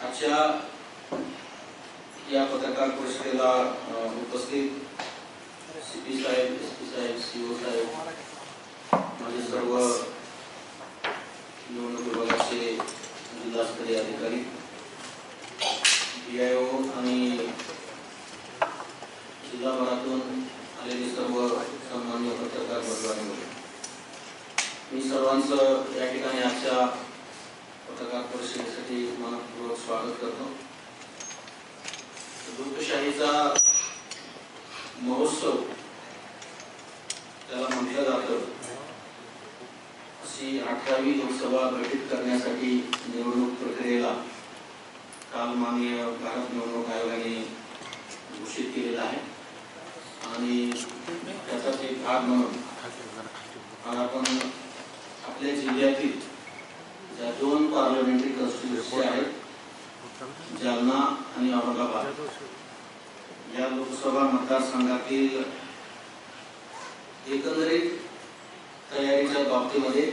आजच्या या पत्रकार परिषदेला उपस्थित सीपी साहेब, एसपी साहेब, सीओ साहेब, माझे सर्व निवडणूक विभागाचे जिल्हास्तरीय अधिकारी, DIO आणि जिल्हाभरातून आलेले सर्व सन्माननीय पत्रकार बंधूंनो, मी सर्वांचं या ठिकाणी आजच्या पत्रकार परिषदेसाठी मनपूर्वक स्वागत करतो। लोकशाहीचा महोत्सव त्याला म्हटलं जातं। अशी 18वी लोकसभा गठीत करण्यासाठी निवडणूक प्रक्रियेला काल माननीय भारत निवडणूक आयोगाने घोषित केलेला आहे आणि त्याचाच एक भाग म्हणून आज आपण आपल्या जिल्ह्यातील ज्या 2 पार्लमेंटरी कॉन्स्टिट्युन्सी आहेत, जालना आणि औरंगाबाद, या लोकसभा मतदारसंघातील एकंदरीत तयारीच्या बाबतीमध्ये,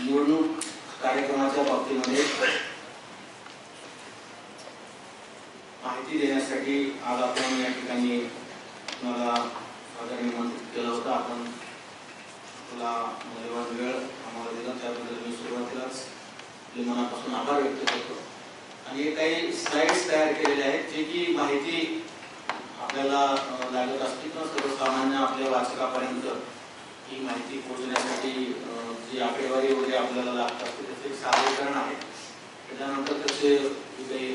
निवडणूक कार्यक्रमाच्या बाबतीमध्ये माहिती देण्यासाठी आज आपण या ठिकाणी मला आदरणीय आमंत्रित केलं होतं। आपण तुला मूल्यवान वेळ आम्हाला दिला त्याबद्दल मी सुरुवातीलाच मनापासून आभार व्यक्त करतो। आणि काही स्लाइड्स तयार केलेले आहेत जे की माहिती आपल्याला लागत असते किंवा सर्वसामान्य आपल्या वाचकापर्यंत ही माहिती पोहोचण्यासाठी जी आकडेवारी वगैरे आपल्याला लागत असते त्याचे एक सादरीकरण आहे। त्याच्यानंतर त्याचे काही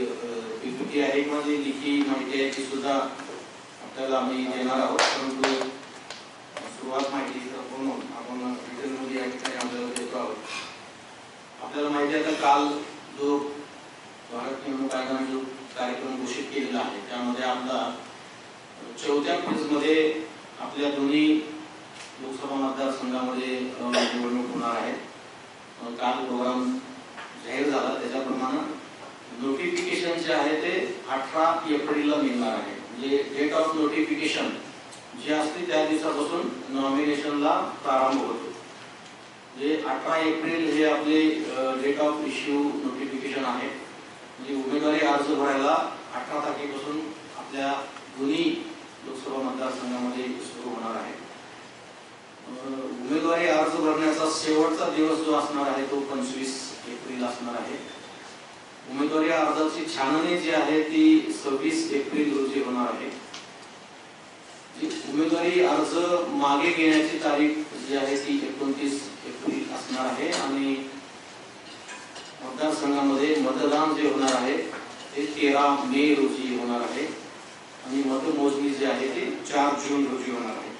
PPT आहे किंवा जी लिखी माहिती आहे ती सुद्धा आपल्याला आम्ही देणार आहोत। परंतु सुरुवात माहिती म्हणून आपण डिटेलमध्ये या ठिकाणी आपल्याला देतो आहोत। आपल्याला माहिती आहे तर काल जो भारत निवडणूक आयोगाने जो कार्यक्रम घोषित केलेला आहे त्यामध्ये आपला 4थ्या फेजमध्ये आपल्या दोन्ही लोकसभा मतदारसंघामध्ये निवडणूक होणार आहे। काल प्रोग्राम जाहीर झाला, त्याच्याप्रमाणे नोटिफिकेशन जे आहे ते 18 एप्रिलला मिळणार आहे। म्हणजे डेट ऑफ नोटिफिकेशन जे असते त्या दिवसापासून नॉमिनेशनला प्रारंभ होतो। म्हणजे 18 एप्रिल हे आपले डेट ऑफ इश्यू नोटिफिकेशन आहे। म्हणजे उमेदवारी अर्ज भरायला 18 तारखेपासून आपल्या दोन्ही लोकसभा मतदारसंघामध्ये सुरू होणार आहे। उमेदवारी अर्ज भरण्याचा शेवटचा दिवस जो असणार आहे तो 25 एप्रिल असणार आहे। उमेदवारी अर्जाची छाननी जी आहे ती 26 एप्रिल रोजी होणार आहे। उमेदवारी अर्ज मागे घेण्याची तारीख जी आहे ती 29 एप्रिल असणार आहे आणि मतदारसंघामध्ये मतदान जे होणार आहे ते 13 मे रोजी होणार आहे आणि मतमोजणी जी आहे ती 4 जून रोजी होणार आहे।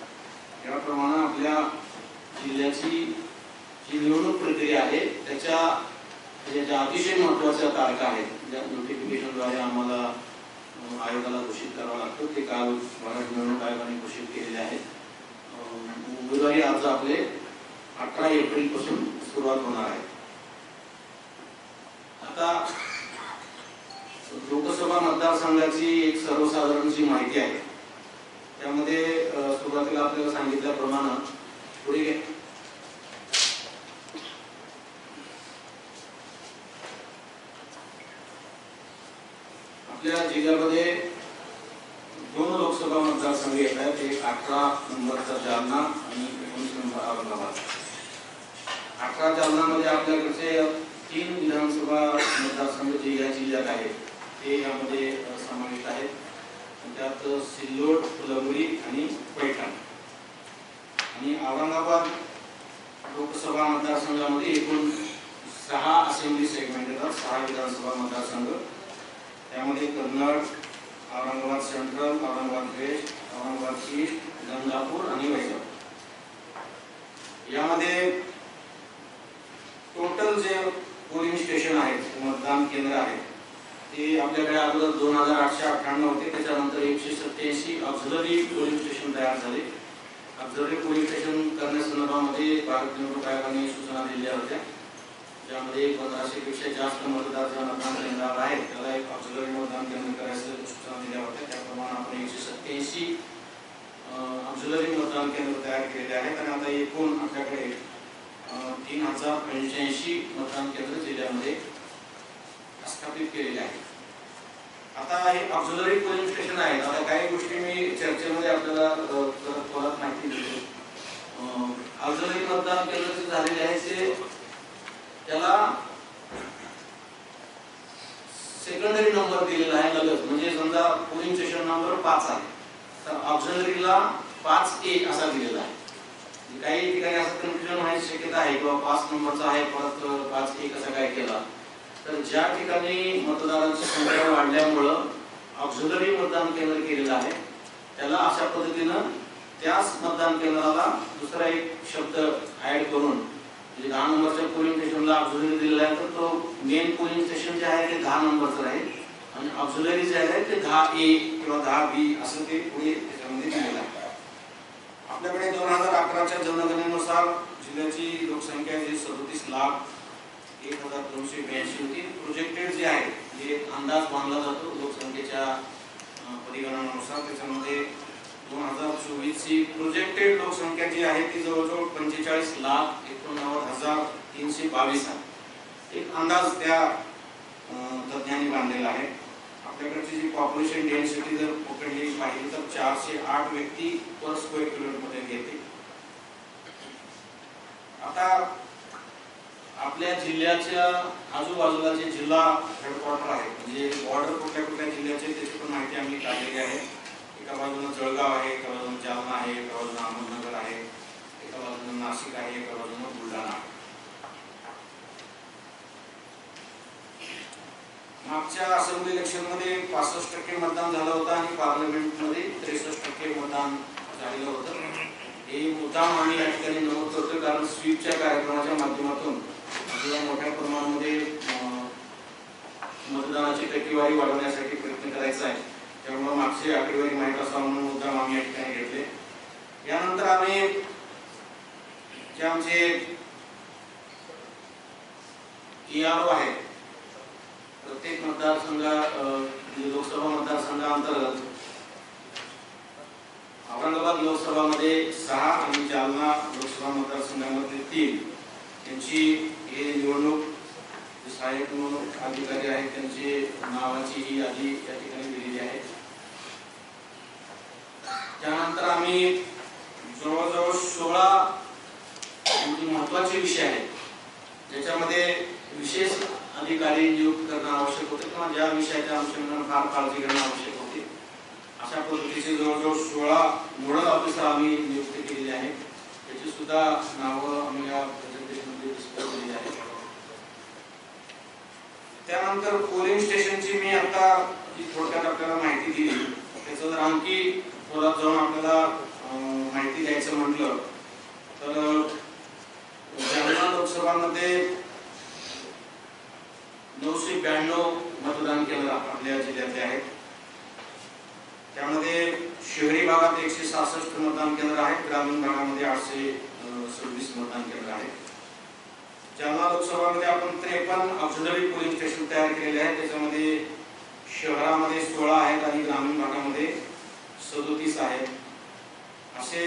याप्रमाणे आपल्या जिल्ह्याची जी निवडणूक प्रक्रिया आहे त्याच्या ज्या अतिशय महत्त्वाच्या तारखा आहेत ज्या नोटिफिकेशनद्वारे आम्हाला आयोगाला घोषित करावं लागतं ते काल भारत निवडणूक आयोगाने घोषित केलेले आहेत। उमेदवारी अर्ज आपले 18 एप्रिल पासून सुरुवात होणार आहे। आता लोकसभा मतदारसंघाची एक सर्वसाधारण जी माहिती आहे त्यामध्ये सुरुवातीला आपल्याला सांगितल्याप्रमाणे पुढे आपल्या जिल्ह्यामध्ये 2 लोकसभा मतदारसंघ येत आहेत। एक 18 नंबरचा जालना आणि 19 नंबर औरंगाबाद। 18 जालनामध्ये आपल्याकडचे 3 विधानसभा मतदारसंघ जे या जिल्ह्यात आहेत ते यामध्ये समाविष्ट आहेत। त्यात सिल्लोड, फुलंब्री आणि पैठण। आणि औरंगाबाद लोकसभा मतदारसंघामध्ये एकूण 6 असेंब्ली सेगमेंट येतात, 6 विधानसभा मतदारसंघ। त्यामध्ये Kannad, Aurangabad central, Aurangabad west, Aurangabad east, Gangapur आणि वैजापूर। यामध्ये टोटल जे पोलिंग स्टेशन आहेत, मतदान केंद्र आहेत ते आपल्याकडे अगोदर 2898 होते। त्याच्यानंतर 187 ऑक्झिलरी पोलिंग स्टेशन तयार झाले। ऑक्झिलरी पोलिंग स्टेशन करण्यासंदर्भामध्ये भारत निवडणूक आयोगाने सूचना दिल्या होत्या, ज्यामध्ये 1500 पेक्षा जास्त मतदार जे मतदान केंद्रावर आहेत त्याला एक ऑक्झिलरी मतदान केंद्र करायचं सूचना दिल्या होत्या। त्याप्रमाणे आपण 187 ऑक्झिलरी मतदान केंद्र तयार केलेले आहेत आणि आता एकूण आपल्याकडे 3085 मतदान केंद्र जिल्ह्यामध्ये स्थापित केलेले आहेत. आता हे ऑक्झिलरी पोलिंग स्टेशन आहेत. आता काही गोष्टी मी चर्चेमध्ये आपल्याला परत माहिती देतो. ऑक्झिलरी मतदान केंद्र जे झालेले आहे ते त्याला सेकंडरी नंबर दिलेला आहे लगत. म्हणजे समजा पोलिंग स्टेशन नंबर 5 आहे तर ऑक्झिलरीला 5A असा दिलेला आहे. काही ठिकाणी असं कन्फ्युजन होण्याची शक्यता आहे किंवा 5 नंबरचा आहे परत 5A कसा काय केला. तर ज्या ठिकाणी मतदारांची संख्या वाढल्यामुळं ऑक्झिलरी मतदान केंद्र केलेलं आहे त्याला अशा पद्धतीनं त्याच मतदान केंद्राला दुसरा एक शब्द ऍड करून म्हणजे 10 नंबरच्या पोलिंग स्टेशनला ऑक्झिलरी दिलेला आहे तर तो मेन पोलिंग स्टेशन जे आहे ते 10 नंबरचं राहील आणि ऑक्झिलरी जे आहे ते 10A किंवा 10B असं ते पुढे त्याच्यामध्ये दिलेलं आहे. आपल्याकडे 2011च्या जनगणनेनुसार जिल्ह्याची लोकसंख्या जी 37,01,282 होती. प्रोजेक्टेड जे आहे जे अंदाज बांधला जातो लोकसंख्येच्या परिगणनानुसार त्याच्यामध्ये 2024 ची प्रोजेक्टेड लोकसंख्या जी आहे ती जवळजवळ 45,89,322 आहे. एक अंदाज त्या तज्ञांनी बांधलेला आहे. आपल्याकडची जी पॉप्युलेशन डेन्सिटी जर पकडली पाहिली तर 408 व्यक्ती पर स्क्वेअर किलोमीटर घेते. आता आपल्या जिल्ह्याच्या आजूबाजूला जे जिल्हा हेडक्वार्टर आहे म्हणजे बॉर्डर कुठल्या कुठल्या जिल्ह्याचे त्याची पण माहिती आम्ही काढलेली आहे. एका बाजूला जळगाव आहे, एका बाजूला जालना आहे, एका बाजूला अहमदनगर आहे, एका बाजूला नाशिक आहे, एका बाजूला बुलढाणा आहे. मागच्या असेंब्ली इलेक्शन मध्ये 65% मतदान झालं होतं आणि पार्लमेंट मध्ये 63% मतदान झालेलं होतं. हे मुद्दाम आम्ही या ठिकाणी नमूद करतोय कारण स्वीपच्या कार्यक्रमाच्या माध्यमातून आपल्याला मोठ्या प्रमाणामध्ये मतदानाची टक्केवारी वाढवण्यासाठी प्रयत्न करायचा आहे. त्यामुळे मागची आकडेवारी माहीत असावं म्हणून मुद्दाम आम्ही या ठिकाणी घेतले. यानंतर आम्ही जे आमचे ERO आहे प्रत्येक मतदारसंघा लोकसभा मतदारसंघाअंतर्गत औरंगाबाद लोकसभामध्ये 6 आणि जालना लोकसभा मतदारसंघामध्ये 3 यांची हे निवडणूक सहाय्यक निवडणूक अधिकारी आहेत त्यांची नावाची ही यादी या ठिकाणी दिलेली आहे. त्यानंतर आम्ही जवळजवळ 16 महत्वाचे विषय आहेत ज्याच्यामध्ये विशेष अधिकारी नियुक्त करणं आवश्यक होते किंवा ज्या विषयाच्या अनुषंगाने फार काळजी घेणं आवश्यक होते अशा पद्धतीचे जवळजवळ 16 नोडल ऑफिसर आम्ही नियुक्त केलेले आहेत. त्याची सुद्धा नावं आम्ही या प्रेझेंटेशनमध्ये डिस्प्ले केलेली आहेत. त्यानंतर पोलिंग स्टेशनची मी आता जी थोडक्यात आपल्याला माहिती दिली त्याचं जर आणखी थोडं जाऊन आपल्याला माहिती द्यायचं म्हटलं तर जालना लोकसभामध्ये 992 मतदान केंद्र आपल्या जिल्ह्यातले आहेत. त्यामध्ये शहरी भागात 166 मतदान केंद्र आहेत, ग्रामीण भागामध्ये 826 मतदान केंद्र आहेत. जालना लोकसभामध्ये आपण 53 ऑक्झिलरी पोलिंग स्टेशन तयार केलेले आहेत. त्याच्यामध्ये शहरामध्ये 16 आहेत आणि ग्रामीण भागामध्ये 37 आहेत. असे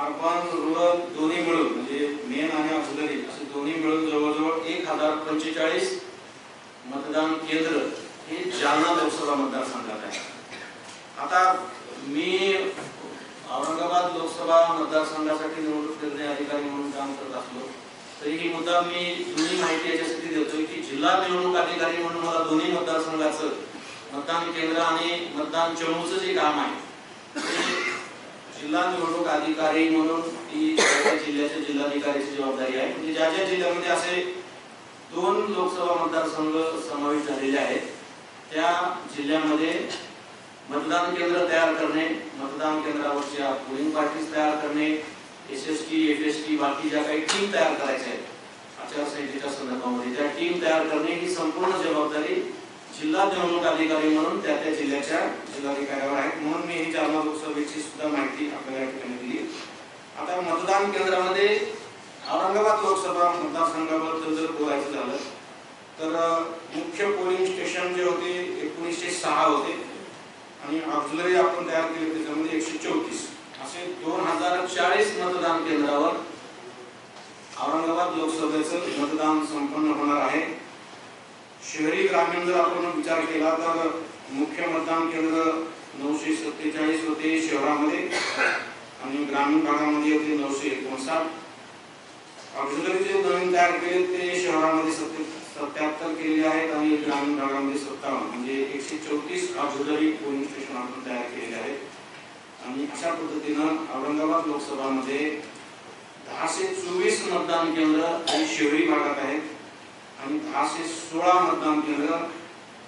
अर्बन रुरल दोन्ही मिळून म्हणजे मेन आणि ऑक्झिलरी असे दोन्ही मिळून जवळजवळ 1045 मतदान केंद्र हे जालना लोकसभा मतदारसंघात आहे. आता मी औरंगाबाद लोकसभा मतदारसंघासाठी निवडणूक निर्णय अधिकारी म्हणून काम करत असलो तरी ही मुद्दा मी जुनी माहिती याच्यासाठी देतोय की जिल्हा निवडणूक अधिकारी म्हणून मला दोन्ही मतदारसंघाचं मतदान केंद्र आणि मतदान चमूचं जे काम आहे जिल्हा निवडणूक अधिकारी म्हणून ती जिल्ह्याच्या जिल्हाधिकाऱ्याची जबाबदारी आहे. म्हणजे ज्या ज्या जिल्ह्यामध्ये असे 2 लोकसभा मतदारसंघ समाविष्ट झालेले आहेत त्या जिल्ह्यामध्ये मतदान केंद्र तयार करणे, मतदान केंद्रावरच्या पोलिंग पार्टीज तयार करणे, SST, FST बाकी ज्या काही टीम तयार करायच्या आहेत आचारसंहितेच्या संदर्भामध्ये त्या टीम तयार करणे ही संपूर्ण जबाबदारी जिल्हा निवडणूक अधिकारी म्हणून त्या त्या जिल्ह्याच्या जिल्हाधिकाऱ्यावर आहे. म्हणून मी ही जालना लोकसभेची सुद्धा माहिती आपल्याला या ठिकाणी दिली. आता मतदान केंद्रामध्ये औरंगाबाद लोकसभा मतदारसंघाबद्दल जर बोलायचं झालं तर मुख्य पोलिंग स्टेशन जे होते 1906 होते आणि ऑक्झिलरी आपण तयार केले त्याच्यामध्ये 134 असे 2040 मतदान केंद्रावर औरंगाबाद लोकसभेचं मतदान संपन्न होणार आहे. शहरी ग्रामीण जर आपण विचार केला तर मुख्य मतदान केंद्र 947 होते शहरामध्ये आणि ग्रामीण भागामध्ये होते 959. ऑक्झिलरी जे नवीन तयार केले ते शहरामध्ये 77 केलेले आहेत आणि ग्रामीण भागामध्ये 57, म्हणजे 134 ऑक्झिलरी पोलिंग स्टेशन आपण तयार केलेले आहेत. आणि अशा पद्धतीनं औरंगाबाद लोकसभामध्ये 1024 मतदान केंद्र हे शहरी भागात आहेत आणि 1016 मतदान केंद्र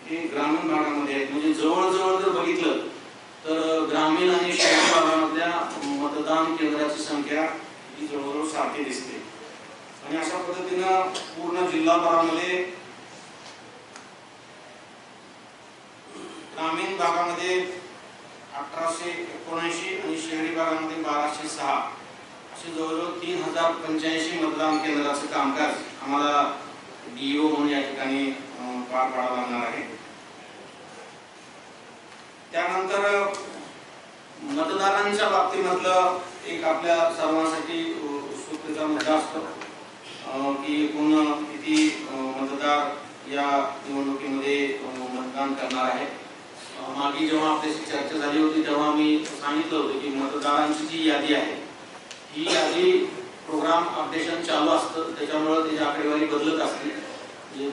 हे ग्रामीण भागामध्ये आहेत. म्हणजे जवळजवळ जर बघितलं तर ग्रामीण आणि शहरी भागामधल्या मतदान केंद्राची संख्या ही जवळजवळ सारखी दिसते. आणि अशा पद्धतीनं पूर्ण जिल्हाभरामध्ये ग्रामीण भागामध्ये 1879 आणि शहरी भागामध्ये 1206 असे जवळजवळ 3085 मतदान केंद्राचं कामकाज आम्हाला डीओ म्हणून या ठिकाणी पार पाडावं लागणार आहे. त्यानंतर मतदारांच्या बाबतीमधलं एक आपल्या सर्वांसाठी उत्सुकतेचा मुद्दा असतो की एकूण किती मतदार या निवडणुकीमध्ये मतदान करणार आहे. मागे जेव्हा आपल्याशी चर्चा झाली होती तेव्हा मी सांगितलं होतं की मतदारांची जी यादी आहे ही यादी प्रोग्राम अपडेशन चालू असतं, त्याच्यामुळे त्याची आकडेवारी बदलत असते.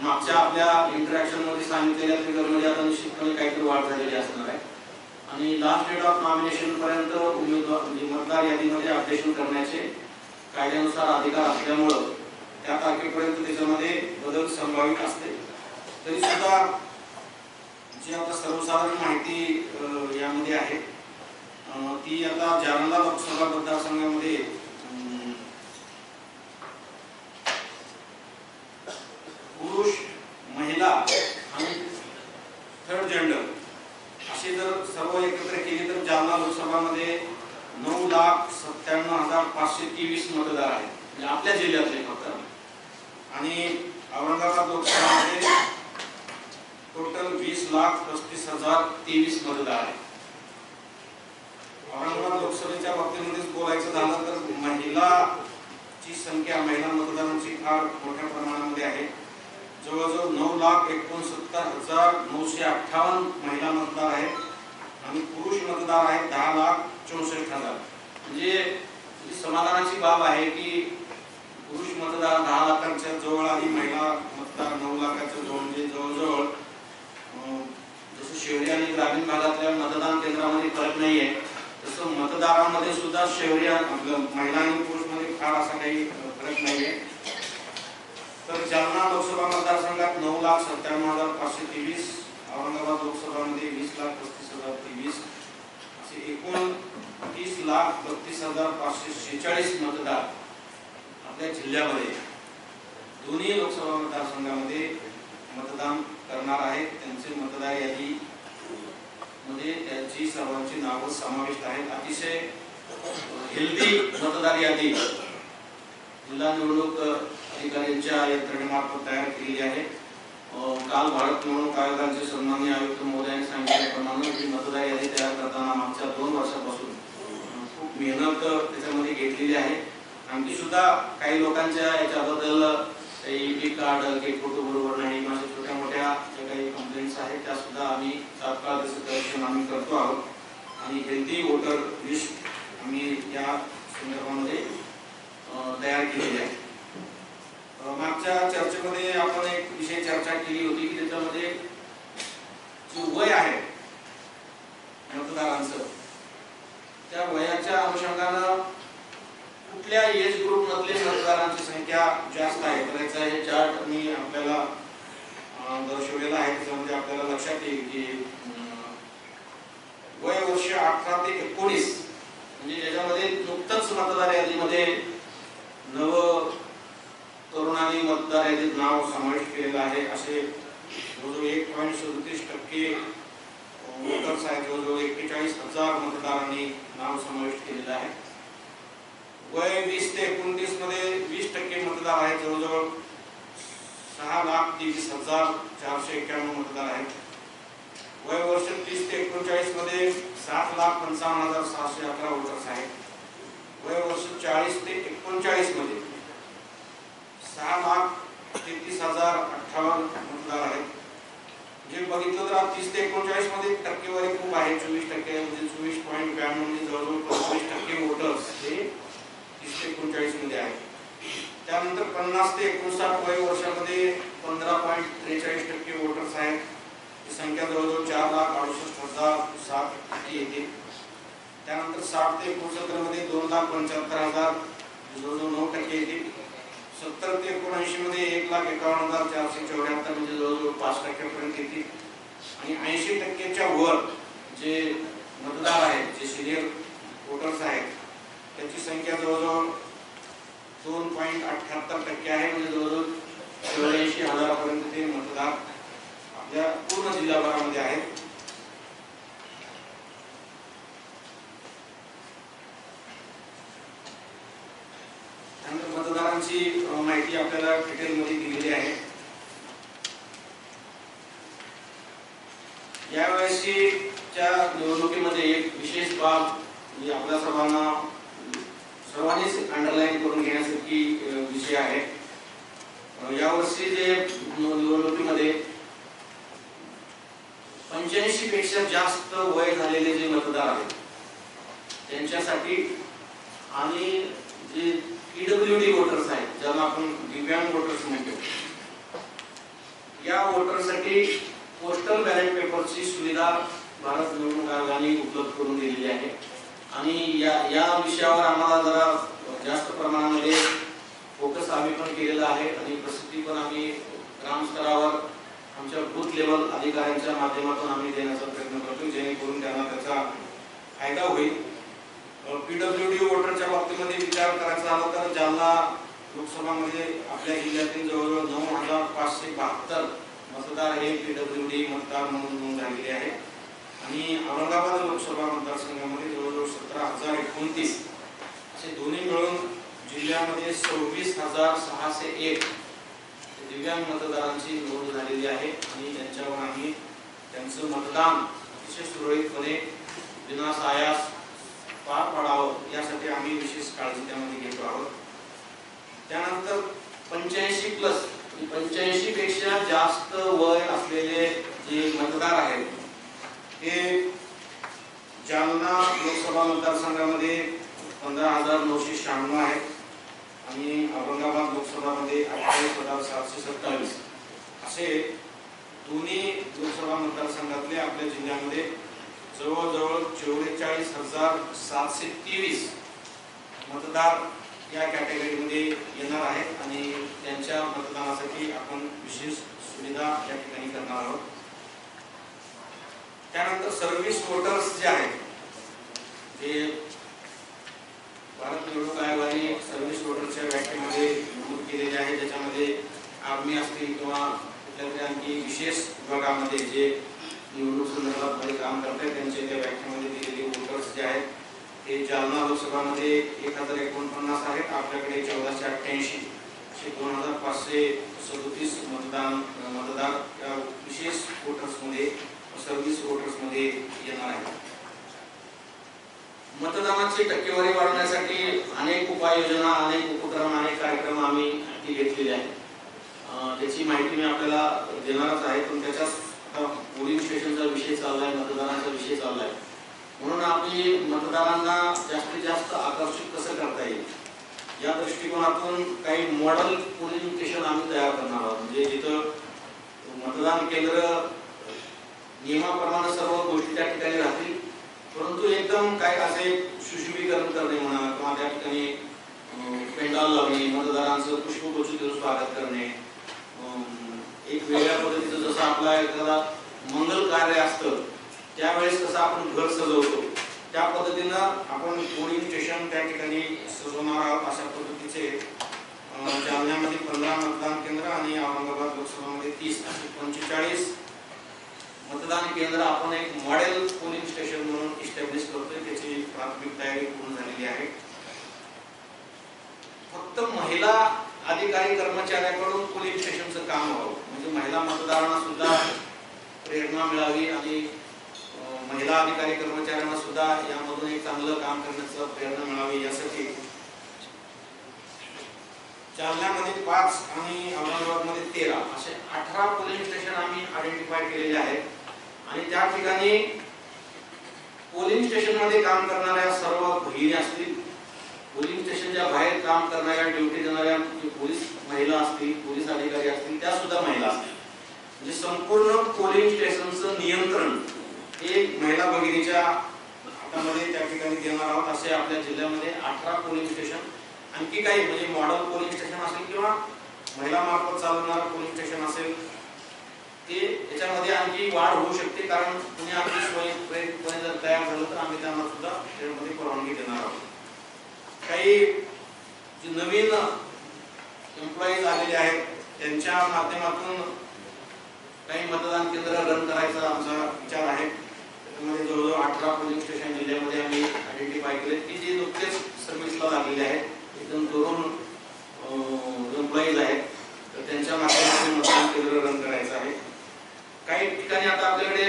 मागच्या आपल्या इंटरॅक्शन मध्ये सांगितलेल्या फिगरमध्ये आता निश्चितपणे काहीतरी वाढ झालेली असणार आहे आणि लास्ट डेट ऑफ नॉमिनेशन पर्यंत उमेदवार म्हणजे मतदार यादीमध्ये अपडेशन करण्याचे कायद्यानुसार अधिकार असल्यामुळं त्या तारखेपर्यंत त्याच्यामध्ये बदल संभावित असते. तरी सुद्धा जी आता सर्वसाधारण माहिती यामध्ये आहे ती आता जालना लोकसभा मतदारसंघामध्ये पुरुष, महिला आणि थर्ड जेंडर असे जर सर्व एकत्र केले तर जालना लोकसभामध्ये 9,97,523 मतदार आहेत, म्हणजे आपल्या जिल्ह्यातले फक्त. आणि औरंगाबाद लोकसभामध्ये टोटल 20,35,023 मतदार आहेत. औरंगाबाद लोकसभेच्या बाबतीमध्येच बोलायचं झालं तर महिलाची संख्या, महिला मतदारांची फार मोठ्या प्रमाणामध्ये आहे. जवळजवळ 9,69,958 महिला मतदार आहेत आणि पुरुष मतदार आहेत 10,64,000. म्हणजे समाधानाची बाब आहे की पुरुष मतदार 10 लाखांच्या जवळ आणि महिला मतदार 9 लाखांच्या जवळ, म्हणजे जवळजवळ जसं शहरी आणि ग्रामीण भागातल्या मतदान केंद्रामध्ये फरक नाही आहे तसं मतदारांमध्ये सुद्धा शहरी महिला आणि पुरुषमध्ये फार असा काही फरक नाही आहे. तर जालना लोकसभा मतदारसंघात 9,97,523, औरंगाबाद लोकसभामध्ये 20,35,023 असे एकूण 30,32,546 मतदार आपल्या जिल्ह्यामध्ये दोन्ही लोकसभा मतदारसंघामध्ये मतदान करणार आहेत. त्यांचे मतदार यादी मध्ये त्यांची सर्वांची नावं समाविष्ट आहेत. अतिशय हेल्दी मतदार यादी जिल्हा निवडणूक अधिकाऱ्यांच्या यंत्रणेमार्फत तयार केलेली आहे. काल भारत निवडणूक आयोगाचे सन्माननीय आयुक्त महोदयांनी सांगितल्याप्रमाणे ही मतदार यादी तयार करताना मागच्या 2 वर्षापासून खूप मेहनत त्याच्यामध्ये घेतलेली आहे. आणखी सुद्धा काही लोकांच्या याच्याबद्दल ई कार्ड काही फोटो बरोबर नाही, माझ्या छोट्या मोठ्या ज्या काही कंप्लेंट्स आहेत त्या सुद्धा आम्ही तात्काळ त्याचं करेक्शन आम्ही करतो आहोत आणि हेल्दी वोटर लिस्ट आम्ही या संदर्भामध्ये तयार केलेली आहे. मागच्या चर्चेमध्ये आपण एक विषय चर्चा केली होती की त्याच्यामध्ये जे वय आहे मतदारांचं, त्या वयाच्या अनुषंगानं कुठल्या एज ग्रुप मधले मतदारांची संख्या जास्त आहे तर याचा हे चार्ट मी आपल्याला दर्शवलेला आहे. त्याच्यामध्ये आपल्याला लक्षात येईल की वय वर्ष 18 ते 19 म्हणजे याच्यामध्ये नुकतंच मतदार यादीमध्ये नव तरुणांनी मतदार यादीत नाव समाविष्ट केलेलं आहे. असे जवळजवळ 1.37% वोटर्स आहेत. जवळजवळ 41,000 मतदारांनी नाव समाविष्ट केलेलं आहे. वय 20 ते 29 मध्ये 20% मतदार आहेत. जवळजवळ 6,23,491 मतदार आहेत. वय वर्ष 30 ते 39 मध्ये 7,55,611 वोटर्स आहेत. वय वर्ष 40 ते 39 मध्ये 33,058 मतदार आहेत. जे बघितलं तर 30 ते 39 मध्ये टक्केवारी खूप आहे. 24% म्हणजे 24.92 म्हणजे जवळजवळ 25% वोटर्स हे 30 ते 39 मध्ये आहेत. त्यानंतर 50 ते 59 वय वर्षामध्ये 15.43% वोटर्स आहेत. ही संख्या जवळजवळ 4,68,007 येते. त्यानंतर 60 ते 69 मध्ये 2,75,000 जवळजवळ 9% येते. 70 ते 79 मध्ये 1,51,474 म्हणजे जवळजवळ 5% पर्यंत येते. आणि 80%च्या वर जे मतदार आहेत, जे सिनियर वोटर्स आहेत, त्याची संख्या जवळजवळ 2.78% आहे. म्हणजे जवळजवळ 84,000 पर्यंत ते मतदार आपल्या पूर्ण जिल्हाभरामध्ये आहेत. त्यानंतर मतदारांची माहिती आपल्याला डिटेलमध्ये दिलेली आहे. यावेळेसच्या निवडणुकीमध्ये एक विशेष बाब म्हणजे आपल्या सर्वांनीच अंडरलाईन करून घेण्यासारखी विषय आहे. यावर्षी जे निवडणुकीमध्ये 85 पेक्षा जास्त वय झालेले जे मतदार आहेत त्यांच्यासाठी आणि जे PWD वोटर्स आहेत, ज्याला आपण दिव्यांग वोटर्स म्हणतो, या वोटरसाठी पोस्टल बॅलेट पेपरची सुविधा भारत निवडणूक आयोगाने उपलब्ध करून दिलेली आहे. आणि या विषयावर आम्हाला जरा जास्त प्रमाणामध्ये फोकस आम्ही पण केलेला आहे आणि प्रसिद्धी पण आम्ही ग्रामस्तरावर आमच्या बूथ लेवल अधिकाऱ्यांच्या माध्यमातून आम्ही देण्याचा प्रयत्न करतो, जेणेकरून त्यांना त्याचा फायदा होईल. PWD वोटरच्या बाबतीमध्ये विचार करायचा झाला तर जालना लोकसभामध्ये आपल्या जिल्ह्यातील जवळजवळ 9,572 मतदार हे PWD मतदार म्हणून नोंद झालेले आहे. आणि औरंगाबाद लोकसभा मतदारसंघामध्ये जवळजवळ 17,029 असे दोन्ही मिळून जिल्ह्यामध्ये 26,601 दिव्यांग मतदारांची नोंद झालेली आहे. आणि त्यांच्यावर आम्ही त्यांचं मतदान अतिशय सुरळीतपणे विनासायास पार पाडावं यासाठी आम्ही विशेष काळजी त्यामध्ये घेतो आहोत. त्यानंतर 85 पेक्षा जास्त वय असलेले जे मतदार आहेत ते जालना लोकसभा मतदारसंघामध्ये 15,996 आहेत. आणि औरंगाबाद लोकसभामध्ये 28,727 असे दोन्ही लोकसभा मतदारसंघातले आपल्या जिल्ह्यामध्ये जवळजवळ 44,723 मतदार या कॅटेगरीमध्ये येणार आहेत. आणि त्यांच्या मतदानासाठी आपण विशेष सुविधा या ठिकाणी करणार आहोत. त्यानंतर सर्व्हिस वोटर्स जे आहेत ते भारत निवडणूक आयोगाने सर्व्हिस वोटरच्या व्याख्येमध्ये नमूद केलेले आहे, ज्याच्यामध्ये आर्मी असतील किंवा कुठल्यातरी आणखी विशेष विभागामध्ये जे निवडणूक संदर्भात काम करतात त्यांचे त्या व्याख्येमध्ये दिलेले वोटर्स जे आहेत ते जालना लोकसभामध्ये 1,049 आहेत. आपल्याकडे 1488 असे 2,537 मतदार या विशेष वोटर्समध्ये सर्व्हिस वोटर्समध्ये येणार आहेत. मतदानाची टक्केवारी वाढवण्यासाठी अनेक उपाययोजना, अनेक उपक्रम, अनेक कार्यक्रम आम्ही हाती घेतलेले आहेत. त्याची माहिती मी आपल्याला देणारच आहे. पण त्याच्याच पोलिंग स्टेशनचा विषय चाललाय, मतदानाचा विषय चाललाय, म्हणून आपली मतदारांना जास्तीत जास्त आकर्षित कसं करता येईल या दृष्टिकोनातून काही मॉडेल पोलिंग स्टेशन आम्ही तयार करणार आहोत. म्हणजे जिथं मतदान केंद्र नियमाप्रमाणे सर्व गोष्टी त्या ठिकाणी राहतील, परंतु एकदम काय असे सुशोभीकरण करणे म्हणा किंवा त्या ठिकाणी पेंडाल लावणे, मतदारांचं पुष्पगुच्छ देऊन स्वागत करणे, एक वेगळ्या पद्धतीचं जसं आपला एखादा मंगल कार्य असतं त्यावेळेस कसं आपण घर सजवतो त्या पद्धतीनं आपण पोलिंग स्टेशन त्या ठिकाणी सजवणार आहोत. अशा पद्धतीचे जालन्यामध्ये 15 मतदान केंद्र आणि औरंगाबाद लोकसभामध्ये 30 असे 45 मतदान केंद्र आपण एक मॉडेल पोलिंग स्टेशन म्हणून इस्टॅब्लिश करतोय. त्याची प्राथमिक तयारी पूर्ण झालेली आहे. फक्त महिला अधिकारी कर्मचाऱ्यांकडून पोलिंग स्टेशनचं काम व्हावं, म्हणजे महिला मतदारांना सुद्धा प्रेरणा मिळावी आणि महिला अधिकारी कर्मचाऱ्यांना सुद्धा यामधून एक चांगलं काम करण्याचं प्रेरणा मिळावी यासाठी जालन्यामध्ये 5 आणि औरंगाबादमध्ये 13 असे 18 पोलिंग स्टेशन आम्ही आयडेंटिफाय केलेले आहेत आणि त्या ठिकाणी पोलिंग स्टेशन मध्ये काम करणाऱ्या सर्व भगिनी असतील, पोलिंग स्टेशनच्या बाहेर काम करणाऱ्या ड्युटी देणाऱ्या पोलीस महिला असतील, पोलीस अधिकारी असतील, त्या सुद्धा महिला असतील, म्हणजे संपूर्ण पोलिंग स्टेशनचं नियंत्रण हे महिला भगिनीच्या हातामध्ये त्या ठिकाणी देणार आहोत. असे आपल्या जिल्ह्यामध्ये 18 पोलिंग स्टेशन, आणखी काही म्हणजे मॉडेल पोलिंग स्टेशन असेल किंवा महिला मार्फत चालवणारं पोलिंग स्टेशन असेल ते याच्यामध्ये आणखी वाढ होऊ शकते, कारण कुणी आणखी स्वयंप्रेरितपणे जर तयार झालं तर आम्ही त्यांना सुद्धा त्यामध्ये परवानगी देणार आहोत. काही जे नवीन एम्प्लॉईज आलेले आहेत त्यांच्या माध्यमातून काही मतदान केंद्र रन करायचा आमचा विचार आहे. त्यामध्ये जवळजवळ 18 पोलिंग स्टेशन जिल्ह्यामध्ये आम्ही आयडेंटिफाय केले की जे नुकतेच सर्व्हिसला लागलेले आहेत, एकदम तरुण एम्प्लॉईज आहेत, तर त्यांच्या माध्यमातून मतदान केंद्र रन करायचं आहे. काही ठिकाणी आता आपल्याकडे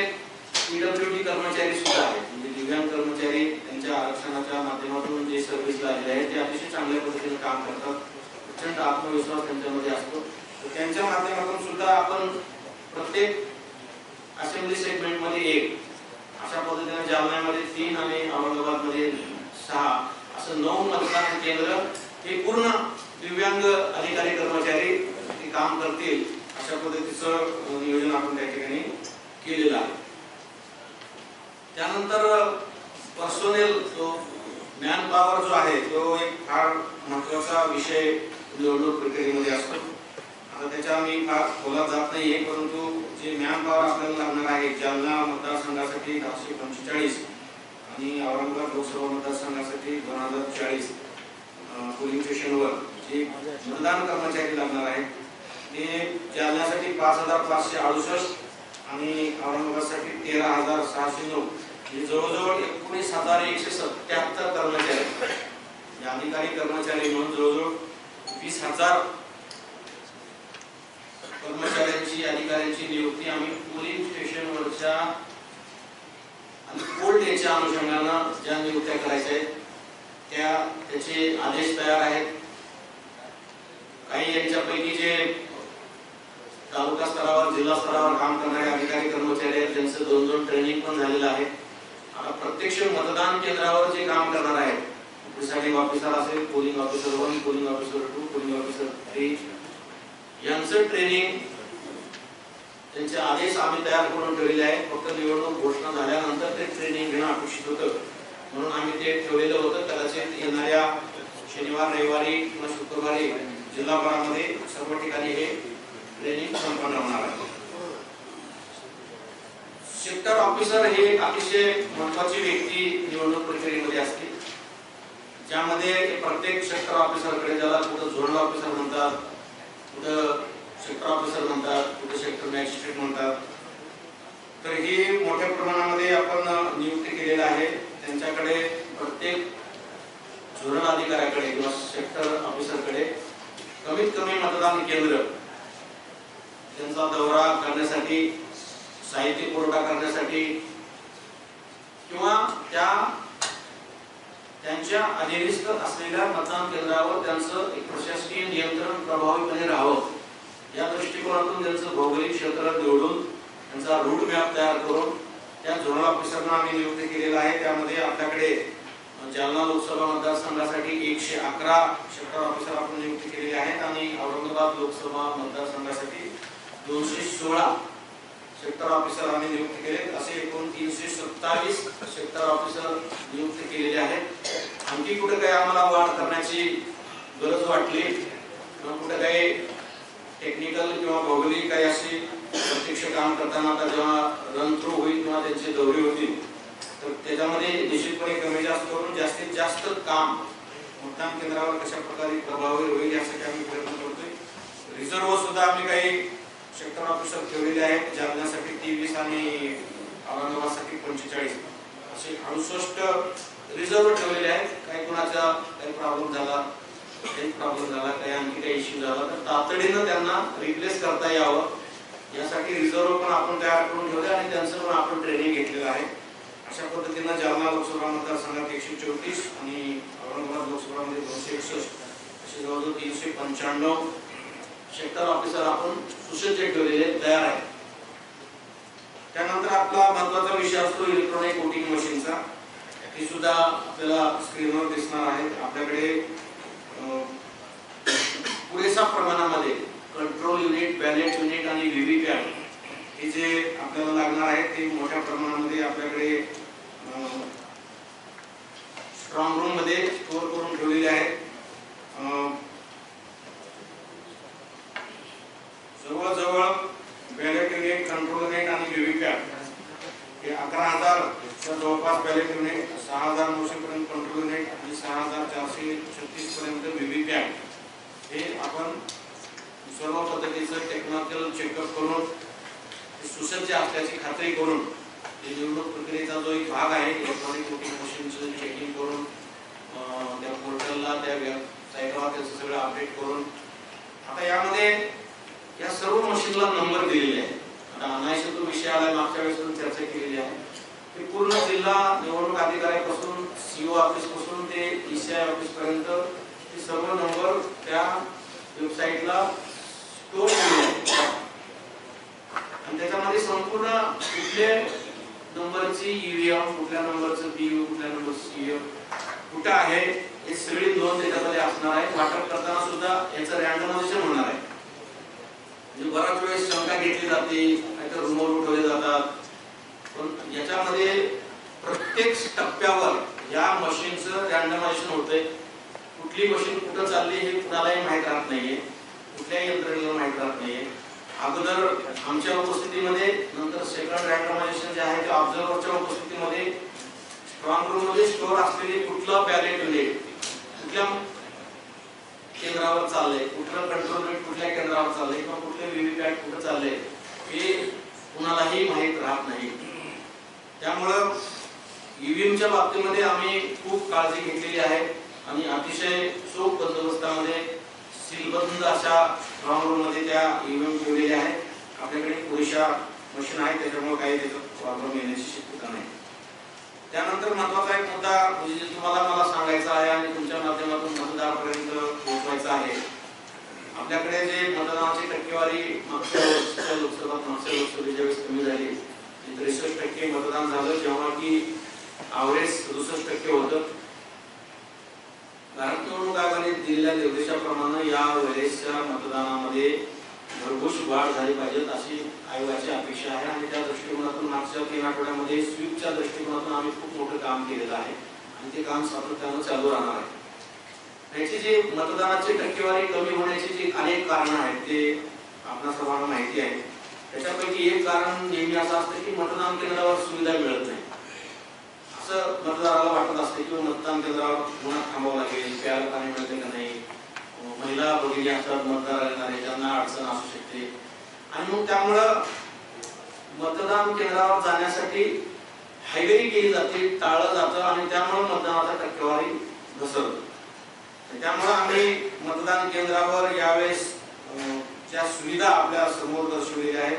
PWD कर्मचारी सुद्धा आहेत, म्हणजे दिव्यांग कर्मचारी त्यांच्या आरक्षणाच्या माध्यमातून जे सर्व्हिसला आलेले आहेत ते अतिशय चांगल्या पद्धतीने काम करतात, प्रचंड आत्मविश्वास त्यांच्यामध्ये असतो. तर त्यांच्या माध्यमातून सुद्धा आपण प्रत्येक असेंब्ली सेगमेंटमध्ये 1 अशा पद्धतीने जालन्यामध्ये 3 आणि औरंगाबादमध्ये 6 असं 9 मतदान केंद्र हे पूर्ण दिव्यांग अधिकारी कर्मचारी ते काम करतील अशा पद्धतीचं नियोजन आपण त्या ठिकाणी केलेलं आहे. त्यानंतर पर्सोनेल जो मॅन पॉवर जो आहे तो एक फार महत्त्वाचा विषय निवडणूक प्रक्रियेमध्ये असतो. आता त्याच्या मी फार खोलात जात नाहीये, परंतु जे मॅन पॉवर आपल्याला लागणार आहे जालना मतदारसंघासाठी 945 आणि औरंगाबाद लोकसभा मतदारसंघासाठी 2040 पोलिंग स्टेशनवर जे मतदान कर्मचारी लागणार आहेत ते जालन्यासाठी 5568 आणि औरंगाबादसाठी 13609 म्हणजे जवळजवळ 19177 कर्मचारी अधिकारी कर्मचारी म्हणून जवळजवळ 20,000 कर्मचाऱ्यांची अधिकाऱ्यांची नियुक्ती आम्ही पोलिंग स्टेशनवरच्या आणि पोल डेच्या अनुषंगानं ज्या नियुक्त्या करायच्या आहेत त्याचे आदेश तयार आहेत. काही यांच्यापैकी जे तालुका स्तरावर जिल्हा स्तरावर काम करणारे अधिकारी कर्मचारी आहेत त्यांचं 2-2 ट्रेनिंग पण झालेलं आहे. आता प्रत्यक्ष मतदान केंद्रावर जे काम करणार आहेत प्रिसाइडिंग ऑफिसर असेल, polling officer 1, polling officer 2, polling officer 3 यांचं ट्रेनिंग त्यांचे आदेश आम्ही तयार करून ठेवलेले आहेत. फक्त निवडणूक घोषणा झाल्यानंतर ते ट्रेनिंग घेणं अपेक्षित होतं म्हणून आम्ही ते ठेवलेलं होतं. कदाचित येणाऱ्या शनिवार, रविवारी किंवा शुक्रवारी जिल्हाभरामध्ये सर्व ठिकाणी हे ट्रेनिंग संपन्न होणार आहे. सेक्टर ऑफिसर हे अतिशय महत्त्वाची व्यक्ती निवडणूक प्रक्रियेमध्ये असते, ज्यामध्ये प्रत्येक सेक्टर ऑफिसरकडे ज्याला कुठं झोनल ऑफिसर म्हणतात, कुठं सेक्टर ऑफिसर म्हणतात, कुठे सेक्टर मॅजिस्ट्रेट म्हणतात, तर ही मोठ्या प्रमाणामध्ये आपण नियुक्ती केलेली आहे. त्यांच्याकडे प्रत्येक झोनल अधिकाऱ्याकडे किंवा सेक्टर ऑफिसरकडे कमीत कमी मतदान केंद्र त्यांचा दौरा करण्यासाठी, साहित्य पुरवठा करण्यासाठी किंवा त्यांच्या अधीनस्थ असलेल्या मतदान केंद्रावर त्यांचं एक प्रशासकीय नियंत्रण प्रभावीपणे राहावं या दृष्टिकोनातून त्यांचं भौगोलिक क्षेत्र निवडून त्यांचा रूट मॅप तयार करून त्या झोनल ऑफिसरना आम्ही नियुक्ती केलेला आहे. त्यामध्ये आपल्याकडे जालना लोकसभा मतदारसंघासाठी 111 सेक्टर ऑफिसर आपण नियुक्ती केलेले आहेत आणि औरंगाबाद लोकसभा मतदारसंघासाठी 216 सेक्टर ऑफिसर आम्ही नियुक्त केले. असे एकूण 327 सेक्टर ऑफिसर नियुक्त केलेले आहेत. आणखी कुठे काही आम्हाला वाढ करण्याची गरज वाटली किंवा कुठे काही टेक्निकल किंवा भौगोलिक काही अशी प्रत्यक्ष काम करताना आता जेव्हा रन थ्रू होईल किंवा त्यांचे दौरे होतील तर त्याच्यामध्ये निश्चितपणे कमी जास्त करून जास्तीत जास्त काम मतदान केंद्रावर कशा प्रकारे प्रभावी होईल यासाठी आम्ही प्रयत्न करतोय. रिझर्व्ह सुद्धा आम्ही काही सेक्टर ऑफिसर ठेवलेले आहेत. जालन्यासाठी 23 आणि औरंगाबादसाठी 45 असे 68 रिझर्व्ह ठेवलेले आहेत. काही कोणाचा काही प्रॉब्लेम झाला, काही आणखी काही इश्यू झाला तर तातडीनं त्यांना रिप्लेस करता यावं यासाठी रिझर्व्ह पण आपण तयार करून ठेवले आणि त्यांचं पण आपण ट्रेनिंग घेतलेलं आहे. अशा पद्धतीनं जालना लोकसभा मतदारसंघात 134 आणि औरंगाबाद लोकसभामध्ये 261 असे जवळजवळ 395 सेक्टर ऑफिसर आपण सुसज्ज ठेवलेले तयार आहेत. त्यानंतर आपला महत्त्वाचा विषय असतो इलेक्ट्रॉनिक वोटिंग मशीनचा. हे सुद्धा आपल्याला स्क्रीनवर दिसणार आहे. आपल्याकडे पुरेशा प्रमाणामध्ये कंट्रोल युनिट, बॅलेट युनिट आणि व्हीव्हीपॅट हे जे आपल्याला लागणार आहे ते मोठ्या प्रमाणामध्ये आपल्याकडे स्ट्रॉंग रूम मध्ये स्टोअर करून ठेवलेले आहेत. जवळजवळ बॅलेट युनिट, कंट्रोल युनिट आणि व्हीव्हीपॅट हे 11,000 च्या जवळपास बॅलेट युनिट, 6,900 पर्यंत कंट्रोल युनिट आणि 6,436 पर्यंत व्हीव्हीपॅट हे आपण सर्व पद्धतीचं टेक्निकल चेकअप करून सुसज्ज असल्याची खात्री करून निवडणूक प्रक्रियेचा जो एक भाग आहे इलेक्ट्रॉनिक वोटिंग मशीनचं चेकिंग करून त्या पोर्टलला, त्या वेबसाईटवर त्याचं सगळं अपडेट करून आता यामध्ये या सर्व मशीनला नंबर दिलेले आहे. आता अनायसे तो विषय आला, मागच्या वेळेस पण चर्चा केलेली आहे की पूर्ण जिल्हा निवडणूक अधिकाऱ्यापासून सीओ ऑफिस पासून ते ईसीआय ऑफिस पर्यंत हे सर्व नंबर त्या वेबसाईटला स्टोअर केलेले आहेत आणि त्याच्यामध्ये संपूर्ण कुठल्या नंबरची ईव्हीएम, कुठल्या नंबरचं बीयू, कुठल्या नंबरचं ईव्हीएम कुठं आहे हे सगळी नोंद त्याच्यामध्ये असणार आहे. वाटप करताना सुद्धा याचं रँडमायझेशन होणार आहे. म्हणजे बराच वेळेस शंका घेतली जाते, नाहीतर रुमर उठवले जातात, पण याच्यामध्ये प्रत्येक टप्प्यावर या मशीनचं रँडमायझेशन होतंय. कुठली मशीन कुठं चालली हे कुणालाही माहीत राहत नाहीये, कुठल्याही यंत्रणेला माहीत राहत नाहीये. अगोदर आमच्या उपस्थितीमध्ये, नंतर सेकंड रँडमायझेशन जे आहे ते ऑब्झर्व्हरच्या उपस्थितीमध्ये स्ट्रॉंग रूम मध्ये स्टोअर असलेले कुठलं बॅलेट युनिट कुठल्या केंद्रावर चाललंय, कुठलं कंट्रोल युनिट कुठल्या केंद्रावर चाललंय किंवा कुठले व्हीव्हीपॅट कुठं चाललंय हे कुणालाही माहीत राहत नाही. त्यामुळं ईव्हीएमच्या बाबतीमध्ये आम्ही खूप काळजी घेतलेली आहे आणि अतिशय चोख बंदोबस्तामध्ये सीलबंद अशा स्ट्रॉंग रूम मध्ये त्या ईव्हीएम ठेवलेल्या आहेत. आपल्याकडे पुरेशा मशीन आहे, त्याच्यामुळे काही त्याचा प्रॉब्लेम येण्याची शक्यता नाही. त्यानंतर महत्त्वाचा एक मुद्दा म्हणजे तुम्हाला मला सांगायचा आहे आणि तुमच्या माध्यमातून मतदारापर्यंत पोहोचवायचा आहे. आपल्याकडे जे मतदानाची टक्केवारी मागच्या लोकसभेच्या वेळेस कमी झाली, 63% मतदान झालं, जेव्हा की ॲव्हरेज 67% होतं. भारत निवडणूक आयोगाने दिलेल्या निर्देशाप्रमाणे या वेळेसच्या मतदानामध्ये भरघोस वाढ झाली पाहिजे अशी आयोगाची अपेक्षा आहे आणि त्या दृष्टिकोनातून मागच्या 3 आठवड्यामध्ये स्वीपच्या दृष्टिकोनातून आम्ही खूप मोठं काम केलेलं आहे आणि ते काम सातत्यानं चालू राहणार आहे. याची जी मतदानाची टक्केवारी कमी होण्याची जी अनेक कारणं आहेत ते आपल्या सर्वांना माहिती आहे. त्याच्यापैकी एक कारण नेहमी असं असतं की मतदान केंद्रावर सुविधा मिळत नाही. असं मतदाराला वाटत असते की मतदान केंद्रावर उन्हात थांबावं लागेल, प्यायला पाणी मिळते का नाही, महिला भगिनी असतात मतदार येणारे त्यांना अडचण असू शकते आणि मग त्यामुळं मतदान केंद्रावर जाण्यासाठी हायवेरी केली जाते, टाळलं जातं आणि त्यामुळे मतदानाचा टक्केवारी घसरतो. त्यामुळे आम्ही मतदान केंद्रावर यावेळेस ज्या सुविधा आपल्या समोर दर्शवलेल्या आहेत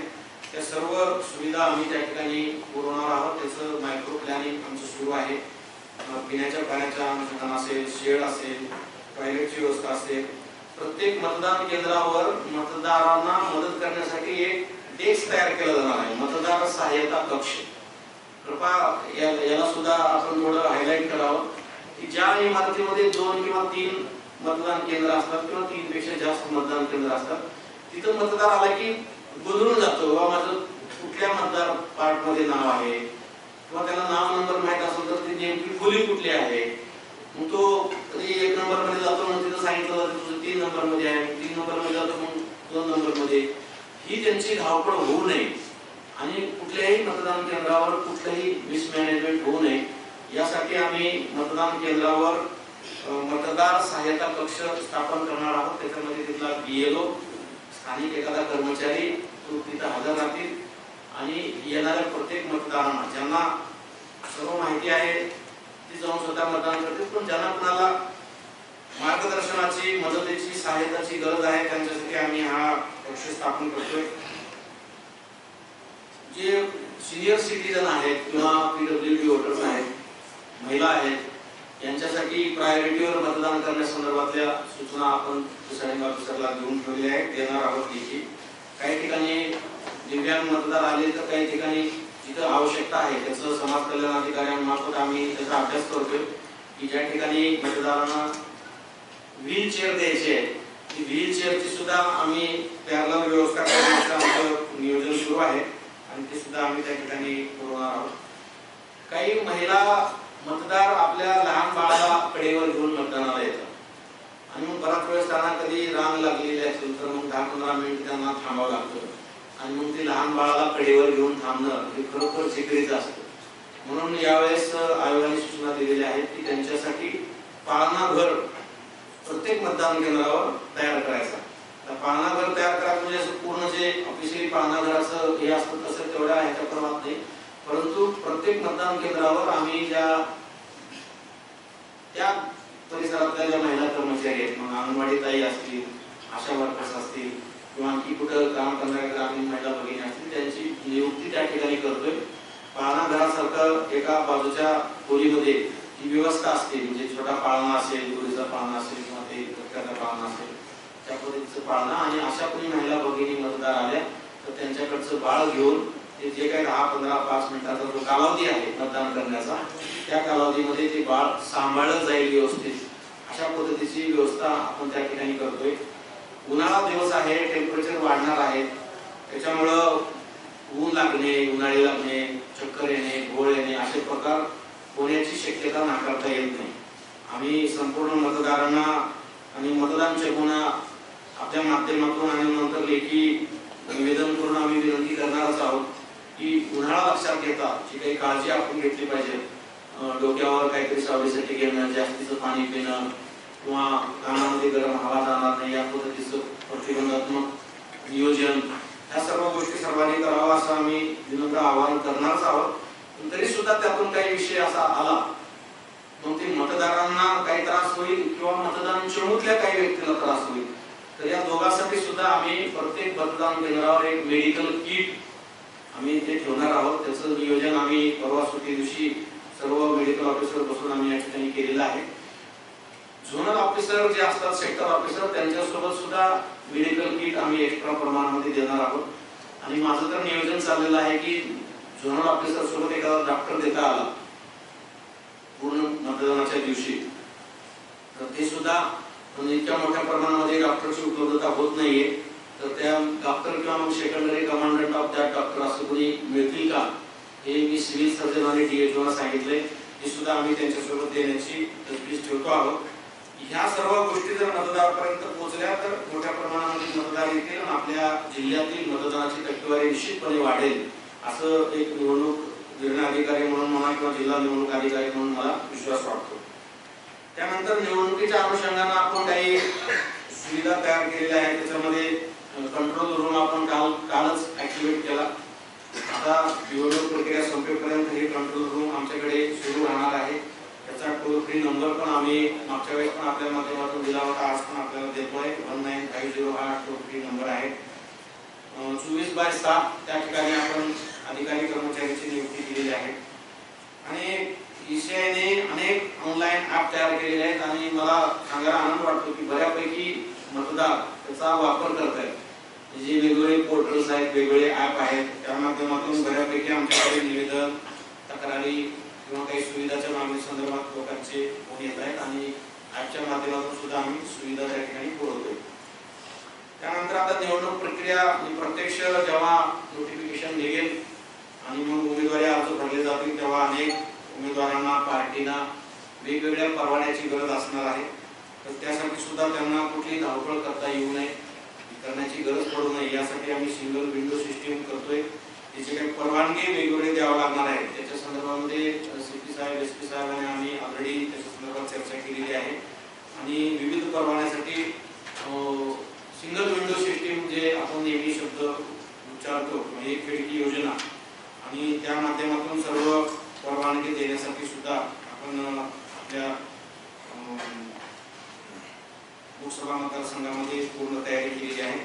त्या सर्व सुविधा आम्ही त्या ठिकाणी पुरवणार आहोत. त्याचं मायक्रो प्लॅनिंग आमचं सुरू आहे. पिण्याच्या पाण्याच्या अनुषंगाने असेल, शेड असेल, टॉयलेटची व्यवस्था असेल. प्रत्येक मतदान केंद्रावर मतदारांना मदत करण्यासाठी एक डेस्क तयार केला जाणार आहे, मतदार सहाय्यता कक्ष. कृपया याला सुद्धा आपण थोडं हायलाईट करावं की ज्या इमारतीमध्ये 2 किंवा 3 मतदान केंद्र असतात किंवा 3 पेक्षा जास्त मतदान केंद्र असतात तिथं मतदार आला की गोंधळून जातो, बाबा माझं कुठल्या मतदार पार्ट मध्ये नाव आहे किंवा त्याला नाव नंबर माहीत असेल तर ती नेमकी खोली कुठली आहे. मग तो कधी 1 नंबर मध्ये जातो, मग तिथं सांगितलं जातं तुझं 3 नंबर मध्ये आहे, 3 नंबर मध्ये जातो मग 2 नंबर मध्ये. ही त्यांची धावपळ होऊ नये आणि कुठल्याही मतदान केंद्रावर कुठलंही मिसमॅनेजमेंट होऊ नये यासाठी आम्ही मतदान केंद्रावर मतदार सहाय्यता कक्ष स्थापन करणार आहोत. त्याच्यामध्ये तिथला BLO, स्थानिक एखादा कर्मचारी तो तिथं हजर राहतील आणि येणाऱ्या प्रत्येक मतदारांना ज्यांना सर्व माहिती आहे ती जाऊन स्वतः मतदान करतील, पण ज्यांना कुणाला मार्गदर्शनाची, मदतीची, सहाय्यताची गरज आहे त्यांच्यासाठी आम्ही हा कक्ष स्थापन करतोय. जे सिनियर सिटीजन आहेत किंवा PWD वोटर्स आहेत, महिला आहेत, यांच्यासाठी प्रायोरिटीवर मतदान करण्यासंदर्भातल्या सूचना आपण प्रिसाइडिंग ऑफिसरला देऊन ठेवलेल्या आहेत, देणार आहोत लेखी. काही ठिकाणी दिव्यांग मतदार आले तर काही ठिकाणी जिथं आवश्यकता आहे त्याचं समाज कल्याण अधिकाऱ्यांमार्फत आम्ही त्याचा अभ्यास करतोय की ज्या ठिकाणी मतदारांना व्हीलचेअर द्यायची आहे ती व्हीलचेअरची सुद्धा आम्ही पॅरलल व्यवस्था करण्याचं आमचं नियोजन सुरू आहे आणि ते सुद्धा आम्ही त्या ठिकाणी पुरवणार आहोत. काही महिला मतदार आपल्या लहान बाळाला कडेवर घेऊन मतदानाला येतात आणि मग बराच वेळेस त्यांना कधी रांग लागलेली असेल तर मग 10-15 मिनिट त्यांना थांबावं लागतं आणि मग ते लहान बाळाला कडेवर घेऊन थांबणं हे खरोखर जिकिरीचं असतं. म्हणून यावेळेस आयोगाने सूचना दिलेल्या आहेत की त्यांच्यासाठी पाळणा घर प्रत्येक मतदान केंद्रावर तयार करायचा. तर पाळणा घर तयार करायचं म्हणजे असं पूर्ण जे ऑफिशियली पाळणा घराचं हे असतं तसं तेवढ्या ह्याच्या प्रमाणात नाही, परंतु प्रत्येक मतदान केंद्रावर आम्ही त्या परिसरातल्या ज्या महिला कर्मचारी आहेत, मग अंगणवाडी ताई असतील, आशा वर्कर्स असतील किंवा आणखी कुठं काम करणाऱ्या ग्रामीण महिला भगिनी असतील त्यांची नियुक्ती त्या ठिकाणी करतोय. पाळणा घरासारखं एका बाजूच्या खोलीमध्ये ही व्यवस्था असते, म्हणजे छोटा पाळणा असेल, दोरीचा पाळणा असेल किंवा ते कट्ट्याचा पाळणा असेल त्या पद्धतीचं पाळणा आणि अशा कोणी महिला भगिनी मतदार आल्या तर त्यांच्याकडचं बाळ घेऊन ते जे काही 10-15-5 मिनिटाचा जो कालावधी आहे मतदान करण्याचा त्या कालावधीमध्ये ते बाळ सांभाळलं जाईल व्यवस्थित, अशा पद्धतीची व्यवस्था आपण त्या ठिकाणी करतोय. उन्हाळा दिवस आहे, टेम्परेचर वाढणार आहे, त्याच्यामुळं ऊन लागणे, उन्हाळी लागणे, चक्कर येणे, घोळ येणे असे प्रकार होण्याची शक्यता नाकारता येत नाही. आम्ही संपूर्ण मतदारांना आणि मतदान चेकून आपल्या माध्यमातून आणि नंतर लेखी निवेदन करून आम्ही विनंती करणारच आहोत की उन्हाळा लक्षात घेता जी काही काळजी आपण घेतली पाहिजे, डोक्यावर काहीतरी सावलीसाठी घेणं, जास्तीचं पाणी पिणं किंवा कानामध्ये गरम हवा जाणार नाही या पद्धतीचं प्रतिबंधात्मक नियोजन, या सर्व गोष्टी सर्वांनी करावं असं आम्ही विनम्र आवाहन करणारच आहोत. तरी सुद्धा त्यातून काही विषय असा आला मग ते मतदारांना काही त्रास होईल किंवा मतदान चमूतल्या काही व्यक्तीला त्रास होईल, तर या दोघांसाठी सुद्धा आम्ही प्रत्येक मतदान केंद्रावर एक मेडिकल किट आम्ही ते ठेवणार आहोत. त्याचं नियोजन आम्ही परवा सुट्टी दिवशी सर्व मेडिकल ऑफिसर बसून आम्ही या ठिकाणी केलेलं आहे. झोनल ऑफिसर जे असतात, सेक्टर ऑफिसर, त्यांच्यासोबत सुद्धा मेडिकल किट आम्ही एक्स्ट्रा प्रमाणामध्ये देणार आहोत. आणि माझं तर नियोजन चाललेलं आहे की झोनल ऑफिसर सोबत एखादा डॉक्टर देता आला पूर्ण मतदानाच्या दिवशी तर ते सुद्धा इतक्या मोठ्या प्रमाणामध्ये डॉक्टरची उपलब्धता होत नाहीये, तर त्या डॉक्टर किंवा मग secondary commandant of that doctor असं कोणी मिळतील का हे मी सिव्हिल सर्जन आणि DHOला सांगितले, हे सुद्धा आम्ही त्यांच्यासोबत देण्याची तजवीज ठेवतो आहोत. ह्या सर्व गोष्टी जर मतदारापर्यंत पोहोचल्या तर मोठ्या प्रमाणामध्ये मतदार येतील आणि आपल्या जिल्ह्यातील मतदानाची टक्केवारी निश्चितपणे वाढेल असं एक निवडणूक निर्णय अधिकारी म्हणून म्हणा किंवा जिल्हा निवडणूक अधिकारी म्हणून मला विश्वास वाटतो. त्यानंतर निवडणुकीच्या अनुषंगाने आपण काही सुविधा तयार केलेल्या आहेत. त्याच्यामध्ये कंट्रोल रूम आपण कालच ऍक्टिव्हेट केला. आता निवडणूक प्रक्रिया संपेपर्यंत हे कंट्रोल रूम आमच्याकडे सुरू राहणार आहे. त्याचा टोल फ्री नंबर पण आम्ही मागच्या वेळेस पण आपल्या माध्यमातून दिला होता, आज पण आपल्याला देतोय. 1950 हा टोल फ्री नंबर आहे. 24/7 त्या ठिकाणी आपण अधिकारी कर्मचाऱ्यांची नियुक्ती केलेली आहे आणि ECIने अनेक ऑनलाईन ऍप तयार केलेले आहेत आणि मला सांगायला आनंद वाटतो की बऱ्यापैकी मतदार त्याचा वापर करत आहेत. जे वेगवेगळे पोर्टल्स आहेत, वेगवेगळे ऍप आहेत, त्या माध्यमातून बऱ्यापैकी आमच्याकडे निवेदन, तक्रारी किंवा काही सुविधाच्या मागणी संदर्भात लोकांचे फोन येत आहेत आणि ऍपच्या माध्यमातून सुद्धा आम्ही सुविधा त्या ठिकाणी पुरवतोय. त्यानंतर आता निवडणूक प्रक्रिया प्रत्यक्ष जेव्हा नोटिफिकेशन निघेल आणि मग उमेदवारी अर्ज भरले जातील तेव्हा अनेक उमेदवारांना पार्टीना वेगवेगळ्या परवान्याची गरज असणार आहे. तर त्यासाठी सुद्धा त्यांना कुठली धावपळ करता येऊ नये, करण्याची गरज पडू नये यासाठी आम्ही सिंगल विंडो सिस्टीम करतोय. त्याचे काही परवानगी वेगवेगळे द्यावं लागणार आहे. त्याच्या संदर्भामध्ये CP साहेब, SP साहेबांनी आम्ही ऑलरेडी त्याच्या संदर्भात चर्चा केलेली आहे आणि विविध परवान्यासाठी सिंगल विंडो सिस्टीम जे आपण नेहमी शब्द उच्चारतो एक खिडकी योजना आणि त्या माध्यमातून सर्व परवानगी देण्यासाठी सुद्धा आपण आपल्या लोकसभा मतदारसंघामध्ये पूर्ण तयारी केलेली आहे.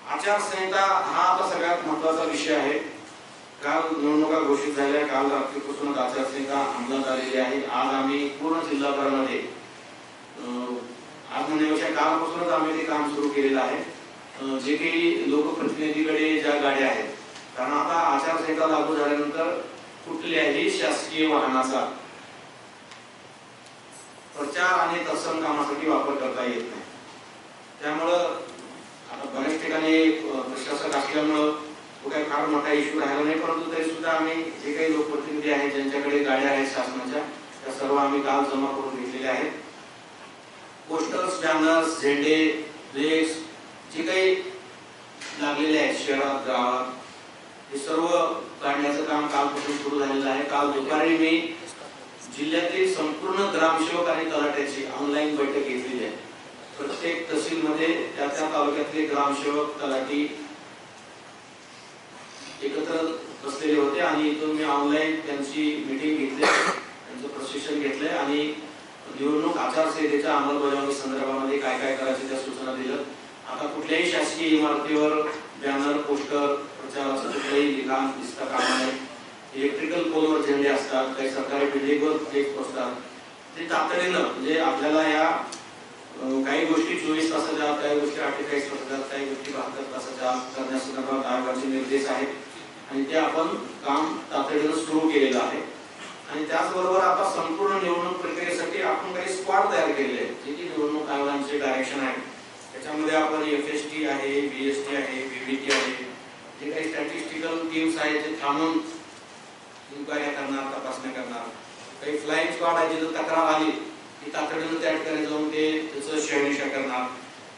आचारसंहिता हा आता सगळ्यात महत्त्वाचा विषय आहे. काल निवडणुका घोषित झाल्या, काल रात्रीपासून आचारसंहिता अंमलात आलेली आहे. आज आम्ही पूर्ण जिल्हाभरामध्ये आज म्हणण्यापेक्षा कालपासूनच आम्ही ते काम सुरू केलेलं आहे. जे काही लोकप्रतिनिधीकडे ज्या गाड्या आहेत, कारण आता आचारसंहिता लागू झाल्यानंतर कुठल्याही शासकीय वाहनाचा प्रचार आणि तत्सम कामासाठी वापर करता येत नाही. त्यामुळं आता बऱ्याच ठिकाणी प्रशासक असल्यामुळं तो काही फार मोठा इश्यू राहिला नाही, परंतु तरी सुद्धा आम्ही जे काही लोकप्रतिनिधी आहेत ज्यांच्याकडे गाड्या आहेत शासनाच्या, त्या सर्व आम्ही काल जमा करून घेतलेल्या आहेत. पोस्टर्स, बॅनर्स, झेंडे, फ्लेक्स जे काही लागलेले आहेत शहरात गावात, हे सर्व काढण्याचं काम कालपासून सुरू झालेलं आहे. काल दुपारी मी जिल्ह्यातील संपूर्ण ग्रामसेवक आणि तलाठ्याची ऑनलाईन बैठक घेतलेली आहे. प्रत्येक तहसीलमध्ये त्या तालुक्यातले ग्रामसेवक तलाठी एकत्र बसलेले होते आणि इथून मी ऑनलाईन त्यांची मीटिंग घेतली, त्यांचं प्रशिक्षण घेतलंय आणि निवडणूक आचारसंहितेच्या अंमलबजावणी संदर्भामध्ये काय काय करायचे त्या सूचना दिल्या. आता कुठल्याही शासकीय इमारतीवर बॅनर, पोस्टर, प्रचाराचं कुठलंही लिखाण दिसता कामा नये. इलेक्ट्रिकल पोलवर झेंडे असतात, काही सरकारी बिल्डिंगवर फ्लेक्स असतात, ते तातडीनं म्हणजे आपल्याला या काही गोष्टी 24 तासाच्या, काही गोष्टी 48 तासाच्या, काही गोष्टी 72 तासाच्या करण्यासंदर्भात आयोगाचे निर्देश आहेत आणि ते आपण काम तातडीनं सुरू केलेलं आहे. आणि त्याचबरोबर आता संपूर्ण निवडणूक प्रक्रियेसाठी आपण काही स्क्वॉड तयार केलेले आहेत, जे की निवडणूक आयोगांचे डायरेक्शन आहे. त्याच्यामध्ये आपण FST आहे, BST आहे, BBT आहे, जे काही स्टॅटिस्टिकल टीम्स आहेत ते थांबून इन्क्वायरी करणार, तपासण्या करणार. काही फ्लाइंग स्क्वॉड आहे, जिथं तक्रार आली की तातडीनं त्या ठिकाणी जाऊन ते त्याचं शहानिशा करणार.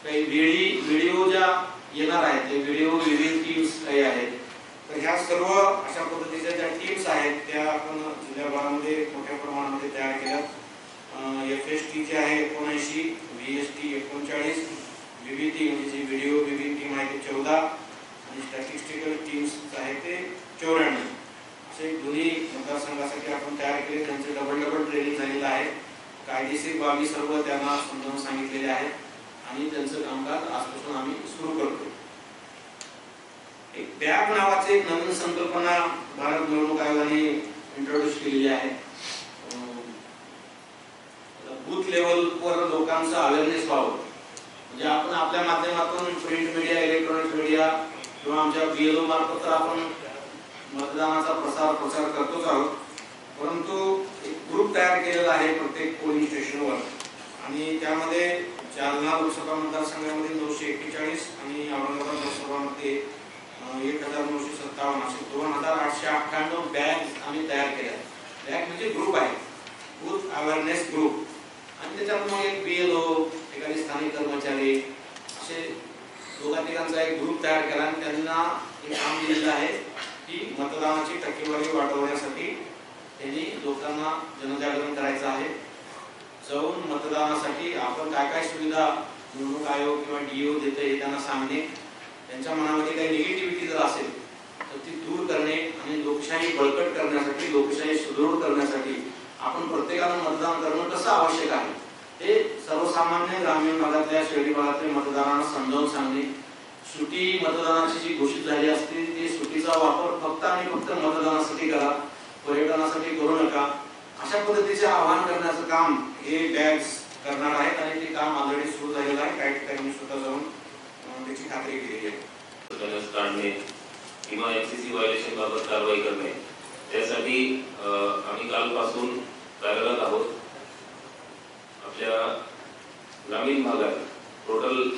काही व्हिडिओ ज्या येणार आहेत ते व्हिडिओ व्हिडिओ टीम्स काही आहेत. तर ह्या सर्व अशा पद्धतीच्या ज्या टीम्स आहेत त्या आपण जिल्ह्याभरामध्ये मोठ्या प्रमाणामध्ये तयार केल्या. FST चे आहे 79, BST 39, BBT म्हणजे जी व्हिडिओ BBT टीम आहे ते 14 आणि स्टॅटिस्टिकल टीम्स आहे ते 94. असे दोन्ही मतदारसंघासाठी आपण तयार केले. त्यांचे डबल ट्रेनिंग झालेलं आहे. कायदेशीर बाबी सर्व त्यांना समजावून सांगितलेले आहेत आणि त्यांचं कामकाज आजपासून आम्ही सुरू करतो. एक बॅग नावाची एक नवीन संकल्पना भारत निवडणूक आयोगाने इंट्रोड्यूस केलेली आहे. बूथ लेवलवर लोकांचं अवेअरनेस व्हावं, म्हणजे आपण आपल्या माध्यमातून प्रिंट मीडिया, इलेक्ट्रॉनिक मीडिया किंवा आमच्या BLO मार्फत तर आपण मतदानाचा प्रचार करतोच आहोत, परंतु एक ग्रुप तयार केलेला आहे प्रत्येक पोलिंग स्टेशनवर आणि त्यामध्ये जालना लोकसभा मतदारसंघामध्ये 941 आणि औरंगाबाद लोकसभामध्ये 1957 असे 2898 बॅग आम्ही तयार केल्या. बॅग म्हणजे ग्रुप आहे, बूथ अवेअरनेस ग्रुप. आणि त्याच्यात मग एक BLO, एखादी स्थानिक कर्मचारी असे दोघा-तिघांचा एक ग्रुप तयार केला आणि त्यांना एक काम दिलेलं आहे की मतदानाची टक्केवारी वाढवण्यासाठी त्यांनी लोकांना जनजागरण करायचं आहे. जाऊन मतदानासाठी आपण काय काय सुविधा निवडणूक आयोग किंवा DO देते हे त्यांना सांगणे, त्यांच्या मनामध्ये काही निगेटिव्हिटी जर असेल तर ती दूर करणे आणि लोकशाही बळकट करण्यासाठी, लोकशाही सुदृढ करण्यासाठी आपण प्रत्येकानं मतदान करणं कसं आवश्यक आहे ते सर्वसामान्य ग्रामीण भागातल्या, शहरी भागातल्या मतदारांना समजावून सांगणे. सुटी मतदानाची जी घोषित झाली असते ती सुटीचा वापर फक्त आणि फक्त मतदानासाठी करा, पर्यटनासाठी करू नका, अशा पद्धतीचे आवाहन करण्याचं काम हे बॅग्स करणार आहेत आणि ते काम ऑलरेडी सुरू झालेलं आहे. काही ठिकाणी स्वतः जाऊन त्याची खात्री केलेली आहे. काढणे किंवा MCC व्हायोलेशन बाबत कारवाई करणे, त्यासाठी आम्ही कालपासून कार्यरत आहोत. आपल्या ग्रामीण भागात टोटल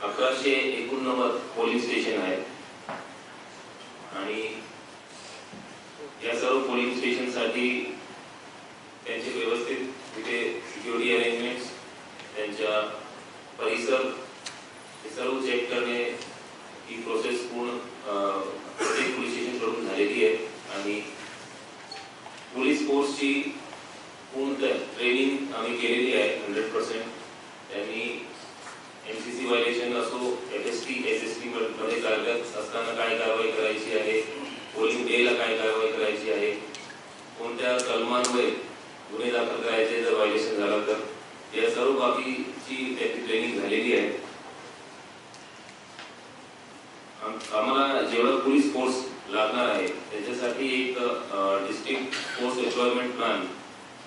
1189 पोलिंग स्टेशन आहेत आणि या सर्व पोलिंग स्टेशन साठी त्यांचे व्यवस्थित तिथे सिक्युरिटी अरेंजमेंट्स, त्यांच्या परिसर हे सर्व चेक करणे ही प्रोसेस पूर्ण प्रत्येक पोलीस स्टेशन कडून झालेली आहे आणि पोलीस फोर्सची पूर्ण ट्रेनिंग आम्ही केलेली आहे 100%. त्यांनी MCC व्हायोलेशन असो, FST, SST मध्ये कार्यरत असताना काय कारवाई करायची आहे, पोलिंग डेला काय कारवाई करायची आहे, कोणत्या कलमांवर गुन्हे दाखल करायचे जर व्हायोलेशन झालं तर, या सर्व बाबीची त्याची ट्रेनिंग झालेली आहे. आम्हाला जेवढा पोलीस फोर्स लागणार आहे त्याच्यासाठी एक डिस्ट्रिक्ट फोर्स डिप्लॉयमेंट प्लॅन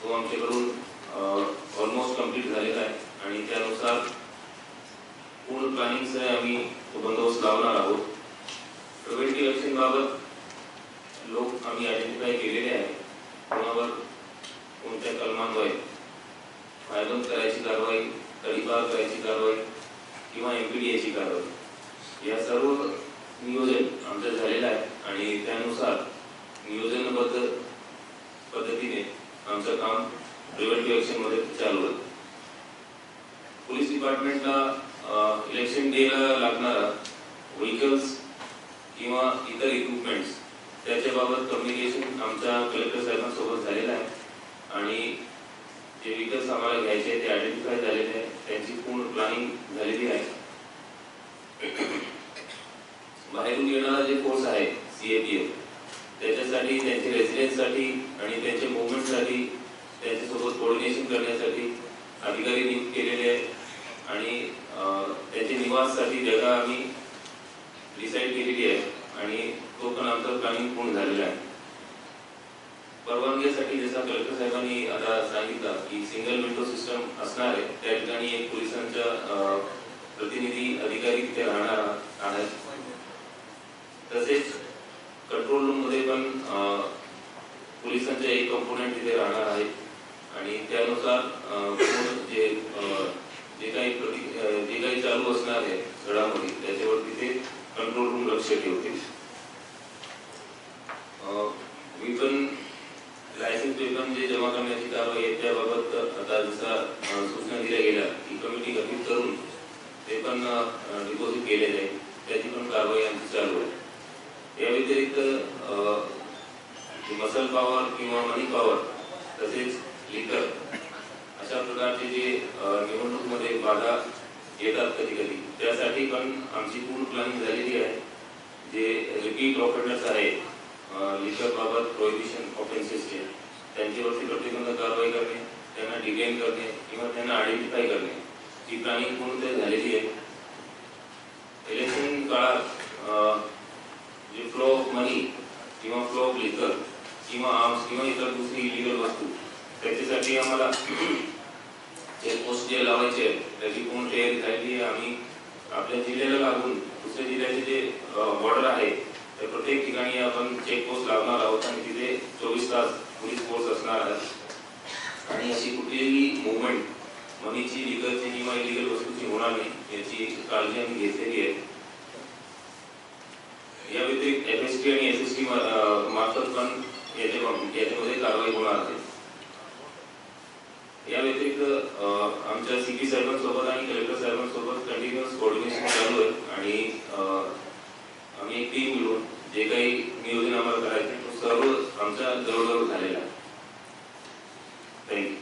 तो आमच्याकडून ऑलमोस्ट कंप्लीट झालेला आहे आणि त्यानुसार पूर्ण प्लॅनिंगसह आम्ही तो बंदोबस्त लावणार आहोत. प्रिव्हेंटिव्ह ॲक्शन बाबत लोक आम्ही आयडेंटिफाय केलेले आहे. कोणावर कोणत्या कलमांवर फायबंद करायची कारवाई, तडीपार करायची कारवाई किंवा MPDAची कारवाई या सर्व नियोजन आमचं झालेलं आहे आणि त्यानुसार नियोजनबद्ध पद्धतीने आमचं काम प्रिव्हेंटिव्ह ॲक्शनमध्ये चालू आहे. पोलीस डिपार्टमेंटला इलेक्शन डेला लागणारा व्हेकल्स किंवा इतर इक्विपमेंट्स त्याच्याबाबत कम्युनिकेशन आमच्या कलेक्टर साहेबांसोबत झालेलं आहे आणि जे व्हेकल्स आम्हाला घ्यायचे ते आयडेंटिफाय झालेले आहे, त्यांची पूर्ण प्लॅनिंग झालेली आहे. बाहेरून येणारा जे फोर्स आहे CAPF त्याच्यासाठी त्यांच्या रेसिडेन्ससाठी आणि त्यांच्या मुवमेंटसाठी त्यांच्यासोबत कोऑर्डिनेशन करण्यासाठी अधिकारी नियुक्त केलेले आहेत आणि त्यांच्या निवाससाठी जागा आम्ही डिसाईड केलेली आहे आणि तो पण आमचं प्लॅनिंग पूर्ण झालेलं आहे. परवानगीसाठी जसं कलेक्टर साहेबांनी आता सांगितलं की सिंगल विंडो सिस्टम असणार आहे, त्या ठिकाणी एक पोलिसांचा प्रतिनिधी अधिकारी तिथे राहणार आहेत. तसेच कंट्रोल रूम मध्ये पण पोलिसांचे एक कंपोनेंट तिथे राहणार आहे आणि त्यानुसार जे काही चालू असणार आहे घडामोडी त्याच्यावर तिथे कंट्रोल रूम लक्ष ठेवतील. वेपन लायसन्स वेपन जे जमा करण्याची कारवाई आहे त्याबाबत आता जसा सूचना दिल्या गेल्या की कमिटी गठीत करून ते पण डिपॉझिट केले जाईल, त्याची पण कारवाई आमची चालू आहे. या व्यतिरिक्त मसल पॉवर किंवा मनी पॉवर तसेच लिकर अशा प्रकारचे जे निवडणूकमध्ये बाधा येतात कधी कधी त्यासाठी पण आमची पूर्ण प्लॅनिंग झालेली आहे. जे रिपीट ऑफेंडर्स आहे लिकर बाबत प्रोहिबिशन ऑफेन्सेसचे त्यांच्यावरती प्रतिबंध कारवाई करणे, त्यांना डिटेन करणे किंवा त्यांना आयडेंटिफाय करणे ही प्लॅनिंग पूर्ण झालेली आहे. इलेक्शन काळात जे फ्लो ऑफ मनी किंवा फ्लो ऑफ लिकर किंवा आर्म्स किंवा इतर दुसरी इलिगल वस्तू त्याच्यासाठी आम्हाला चेकपोस्ट जे लावायचे त्याची पूर्ण तयारी झालेली आहे. आम्ही आपल्या जिल्ह्याला लागून दुसऱ्या जिल्ह्याचे जे बॉर्डर आहे त्या प्रत्येक ठिकाणी आपण चेकपोस्ट लावणार आहोत आणि तिथे 24 तास पोलीस फोर्स असणार आहे आणि अशी कुठलीही मुवमेंट मनीची, लिगलची किंवा इलिगल वस्तूची होणार नाही याची काळजी आम्ही घेतलेली आहे. या व्यतिरिक्त FST आणि SST मार्फत पण याच्यामध्ये कारवाई होणार आहे. या व्यतिरिक्त आमच्या CP साहेबांसोबत आणि कलेक्टर साहेबांसोबत कंटिन्युअस कोऑर्डिनेशन चालू आहे आणि आम्ही एक टीम मिळून जे काही नियोजन आम्हाला करायचं तो सर्व आमच्या जवळजवळ झालेला आहे. थँक्यू.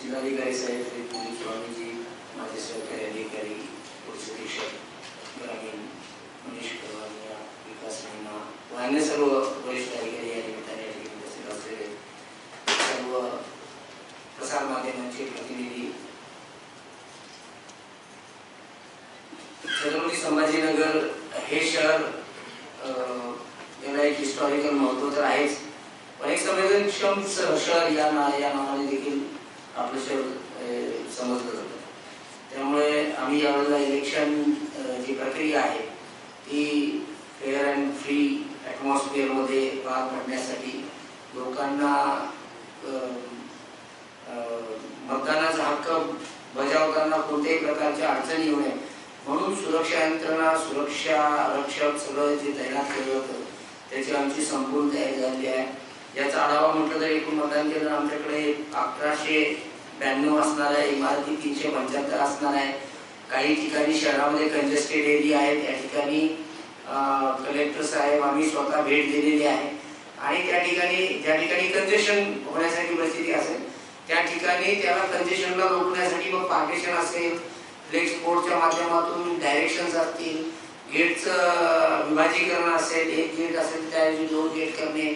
जिल्हाधिकारी साहेब, स्वामीजी, माझे सहकारी अधिकारी, पोलीस अधीक्षक, ग्रामीण, मनीष परवानिया, विकास मीना व अन्य सर्व वरिष्ठ अधिकारी या निमित्ताने या ठिकाणी उपस्थित असलेले सर्व प्रसारमाध्यमांचे प्रतिनिधी. छत्रपती संभाजीनगर हे शहर याला एक हिस्टॉरिकल महत्त्व तर आहेच, पण एक संवेदनक्षम शहर या नावाने देखील आपलं शहर समजलं जातं. त्यामुळे आम्ही यावेळेला इलेक्शन जी प्रक्रिया आहे ती फेअर अँड फ्री ॲटमॉस्फिअरमध्ये पार पाडण्यासाठी लोकांना मतदानाचा हक्क बजावताना कोणत्याही प्रकारच्या अडचणी येऊ नये म्हणून सुरक्षा यंत्रणा, सुरक्षा रक्षक सगळं जे तैनात केलं होतं त्याची आमची संपूर्ण तयारी झाली आहे. याचा आढावा म्हटलं तर एकूण मतदान केंद्र आमच्याकडे 1192 असणार आहे, इमारती 375 असणार आहे. काही ठिकाणी शहरामध्ये कंजेस्टेड एरिया आहेत, त्या ठिकाणी कलेक्टर साहेब आम्ही स्वतः भेट दिलेली आहे आणि त्या ठिकाणी ज्या ठिकाणी कंजेशन होण्यासाठी परिस्थिती असेल त्या ठिकाणी त्याला कंजेशनला रोखण्यासाठी मग पार्टिशन असेल, फ्लेक्स बोर्डच्या माध्यमातून डायरेक्शन्स असतील, गेटचं विभाजीकरण असेल, एक गेट असेल त्याऐवजी 2 गेट करणे,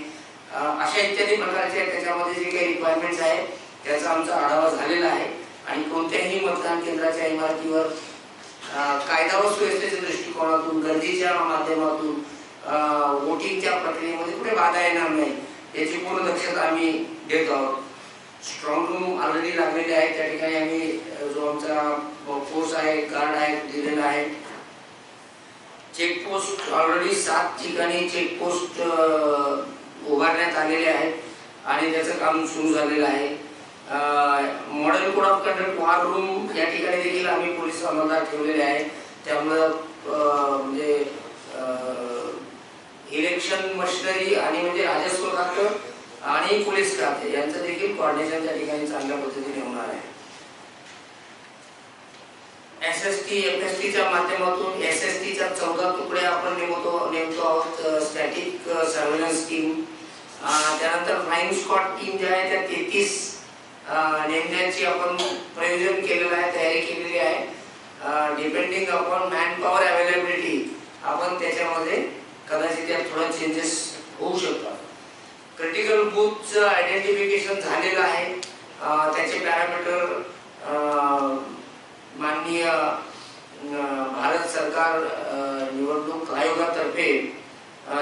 अशा इत्यादी प्रकारचे त्याच्यामध्ये जे काही रिक्वायरमेंट्स आहेत त्याचा आमचा आढावा झालेला आहे आणि कोणत्याही मतदान केंद्राच्या इमारतीवर कायदा व सुव्यवस्थेच्या दृष्टिकोनातून, गर्दीच्या माध्यमातून, वोटिंगच्या प्रक्रियेमध्ये कुठे बाधा येणार नाही याची पूर्ण दक्षता आम्ही देत आहोत. स्ट्रॉंग रूम ऑलरेडी लागलेले आहे. त्या ठिकाणी आम्ही जो आमचा फोर्स आहे, गार्ड आहे, दिलेला आहे. चेकपोस्ट ऑलरेडी 7 ठिकाणी चेकपोस्ट उभारण्यात आलेले आहेत आणि त्याचं काम सुरू झालेलं आहे. Model code of conduct war room या ठिकाणी देखील आम्ही पोलीस अंमलदार ठेवलेले आहे. त्यामुळं म्हणजे इलेक्शन मशिनरी आणि म्हणजे राजस्व खाते आणि पोलीस खाते यांचं देखील कोऑर्डिनेशन त्या ठिकाणी चांगल्या पद्धतीने होणार आहे. SST FSTच्या माध्यमातून SSTच्या 14 तुकडे आपण नेमतो आहोत. स्टॅटिक सर्व्हेलन्स टीम, त्यानंतर फ्लाइंग स्क्वॉड टीम ज्या आहे त्या 33 नेमण्याची आपण प्रयोजन केलेलं आहे, तयारी केलेली आहे. Depending upon man power availability आपण त्याच्यामध्ये कदाचित त्यात थोडं चेंजेस होऊ शकतात. क्रिटिकल बूथचं आयडेंटिफिकेशन झालेलं आहे. त्याचे पॅरामीटर माननीय भारत सरकार निवडणूक आयोगातर्फे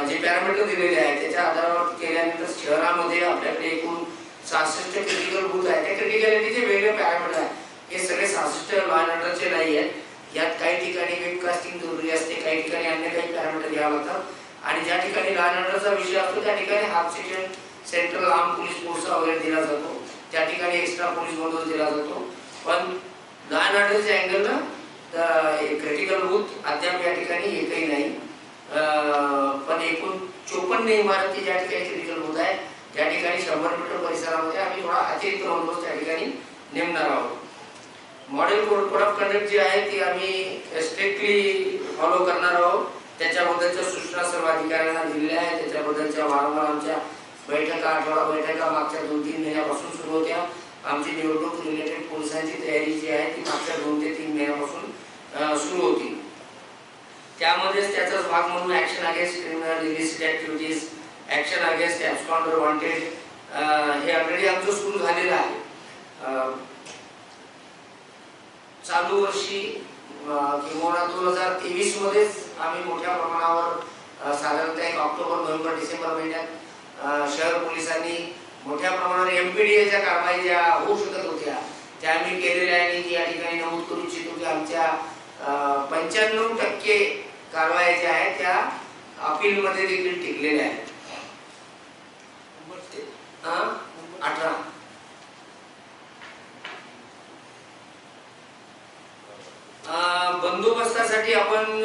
जे पॅरामीटर दिलेले आहेत त्याच्या आधारावर केल्यानंतर शहरामध्ये आपल्याकडे एकूण 66 क्रिटिकल बूथ आहे. त्या क्रिटिकॅलिटीचे वेगळे पॅरामीटर आहेत. हे सगळे 66 लॉ अँड ऑर्डरचे नाही आहेत. यात काही ठिकाणी वेबकास्टिंग जरुरी असते, काही ठिकाणी अन्य काही पॅरामीटर घ्यावं लागतात आणि ज्या ठिकाणी लॉ अँड ऑर्डरचा विषय असतो त्या ठिकाणी half section central arm police फोर्सचा वगैरे दिला जातो. त्या ठिकाणी एक्स्ट्रा पोलीस बंदोबस्त दिला जातो. पण लॉ अँड ऑर्डरच्या अँगलनं क्रिटिकल बूथ अद्याप या ठिकाणी एकही नाही. पण एकूण 54 इमारती ज्या ठिकाणी क्रिटिकल बूथ आहे त्या ठिकाणी 100 मीटर परिसरामध्ये आम्ही थोडा अतिरिक्त बंदोबस्त त्या ठिकाणी नेमणार आहोत. मॉडेल कोड ऑफ कंडक्ट जी आहे ती आम्ही स्ट्रिक्टली फॉलो करणार आहोत. त्याच्याबद्दलच्या सूचना सर्व अधिकाऱ्यांना दिलेल्या आहेत. त्याच्याबद्दलच्या वारंवार आमच्या बैठका, आठवडा बैठका मागच्या 2-3 महिन्यापासून सुरू होत्या. आमची निवडणूक रिलेटेड पोलिसांची तयारी जी आहे ती मागच्या 2 ते 3 महिन्यापासून सुरू होती. त्यामध्येच त्याचाच भाग म्हणून action against criminal illicit activities, action against absconder wanted हे ऑलरेडी आमचं सुरू झालेलं आहे. चालू वर्षी किंवा 2023 मध्येच आम्ही मोठ्या प्रमाणावर साधारणतः 1 ऑक्टोबर, नोव्हेंबर, डिसेंबर महिन्यात शहर पोलिसांनी मोठ्या प्रमाणावर MPDAच्या कारवाई ज्या होऊ शकत होत्या त्या आम्ही केलेल्या आहे. आणि या ठिकाणी नमूद करू इच्छितो की आमच्या 95% कारवाई ज्या आहेत त्या अपीलमध्ये देखील टिकलेल्या आहेत. 18 बंदोबस्तासाठी आपण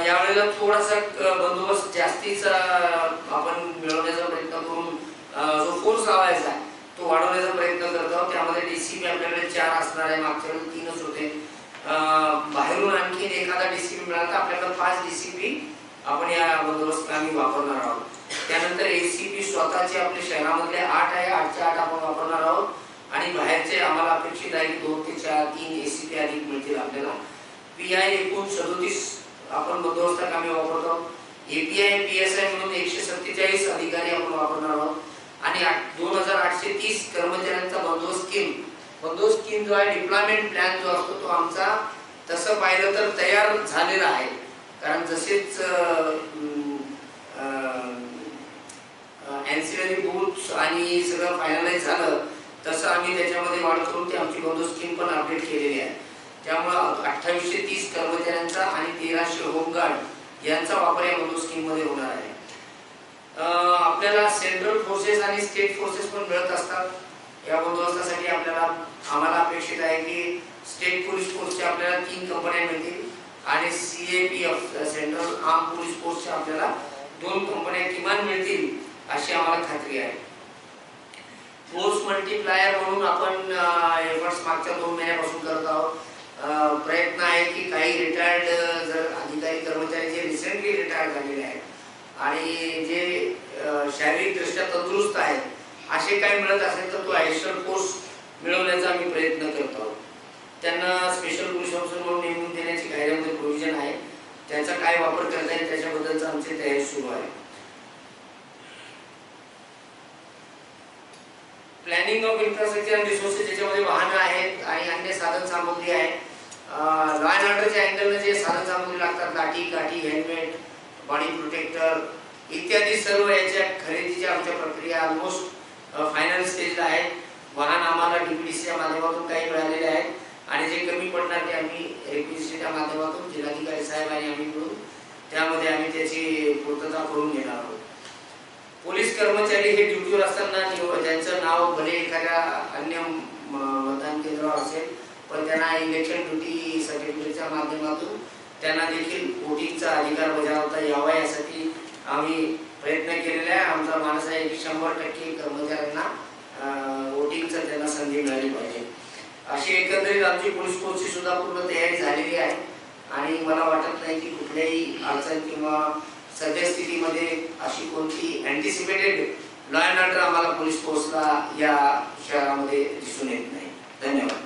यावेळेला थोडासा बंदोबस्त जास्तीचा आपण मिळवण्याचा प्रयत्न करून जो फोर्स लावायचा आहे तो वाढवण्याचा प्रयत्न करत आहोत. त्यामध्ये DCP आपल्याकडे 4 असणार आहे. मागच्या वेळी 3च होते. बाहेरून आणखी एखादा DCP मिळाला तर आपल्याकडे 5 DCP आपण या बंदोबस्त आम्ही वापरणार आहोत. त्यानंतर ACP स्वतःचे आपले शहरामधले 8 आहे. 8च्या 8 आपण वापरणार आहोत आणि बाहेरचे आम्हाला अपेक्षित आहे की 2 ते 4, 3 ACP अधिक मिळतील आपल्याला. PI एकूण 37 आपण बंदोबस्त कामी वापरतो. API PSI म्हणून 147 अधिकारी आपण वापरणार आहोत आणि 2830 कर्मचाऱ्यांचा बंदोबस्त स्कीम जो आहे, डिप्लॉयमेंट प्लॅन जो असतो तो आमचा तसं पाहिलं तर तयार झालेला आहे. कारण जसेच एन्सिलरी बूथ्स आणि सगळं फायनलाइज झालं तसं आम्ही त्याच्यामध्ये वाढ करून ती आमची बंदोबस्त स्कीम पण अपडेट केलेली आहे. त्यामुळं 2830 कर्मचाऱ्यांचा आणि 1300 होमगार्ड यांचा वापर या बंदोबस्त स्कीम मध्ये होणार आहे. आपल्याला सेंट्रल फोर्सेस आणि स्टेट फोर्सेस पण मिळत असतात. या बंदोबस्तासाठी आम्हाला अपेक्षित आहे की स्टेट पोलीस फोर्सच्या आपल्याला 3 कंपन्या मिळतील आणि CAPF सेंट्रल आर्म पोलीस फोर्सच्या आपल्याला 2 कंपन्या किमान मिळतील अशी आम्हाला खात्री आहे. फोर्स मल्टीप्लायर म्हणून आपण एफर्ट्स मागच्या 2 महिन्यापासून करत आहोत. प्रयत्न आहे की काही रिटायर्ड जर अधिकारी कर्मचारी जे रिसेंटली रिटायर झालेले आहेत आणि जे शारीरिकदृष्ट्या तंदुरुस्त आहेत असे काही मिळत असेल तर तो ॲडिशनल फोर्स मिळवण्याचा आम्ही प्रयत्न करत आहोत. त्यांना स्पेशल पोलीस ऑफिसर म्हणून नेमून देण्याची कायद्यामध्ये प्रोव्हिजन आहे. त्याचा काय वापर करता येईल त्याच्याबद्दलच आमची तयारी सुरू आहे. Planning of infrastructure and resources ज्याच्यामध्ये वाहनं आहेत आणि अन्य साधन सामग्री आहे. लॉ अँड ऑर्डरच्या हेल्मेट, बॉडी प्रोटेक्टर इत्यादी सर्व याच्या खरेदीच्या आमच्या प्रक्रिया ऑलमोस्ट फायनल स्टेजला आहेत. वाहन आम्हाला DPDCच्या माध्यमातून काही मिळालेले आहेत आणि जे कमी पडणार ते आम्ही रेक्विजिशनच्या माध्यमातून जिल्हाधिकारी साहेब आणि आम्ही मिळून त्यामध्ये आम्ही त्याची पूर्तता करून घेणार आहोत. पोलीस कर्मचारी हे ड्युटीवर असताना ज्यांचं नाव भले एखाद्या अन्य मतदान केंद्रावर असेल पण त्यांना इलेक्शन ड्युटी सर्टिफिकेटच्या माध्यमातून त्यांना देखील वोटिंगचा अधिकार बजावता यावा यासाठी आम्ही प्रयत्न केलेला आहे. आमचा मानस आहे की 100% कर्मचाऱ्यांना वोटिंगचा त्यांना संधी मिळाली पाहिजे. अशी एकंदरीत आमची पोलीस फोर्सची सुद्धा पूर्ण तयारी झालेली आहे आणि मला वाटत नाही की कुठल्याही अडचण किंवा सद्यस्थितीमध्ये अशी कोणती अँटिसिपेटेड लॉ अँड ऑर्डर आम्हाला पोलीस फोर्सला या शहरामध्ये दिसून येत नाही. धन्यवाद.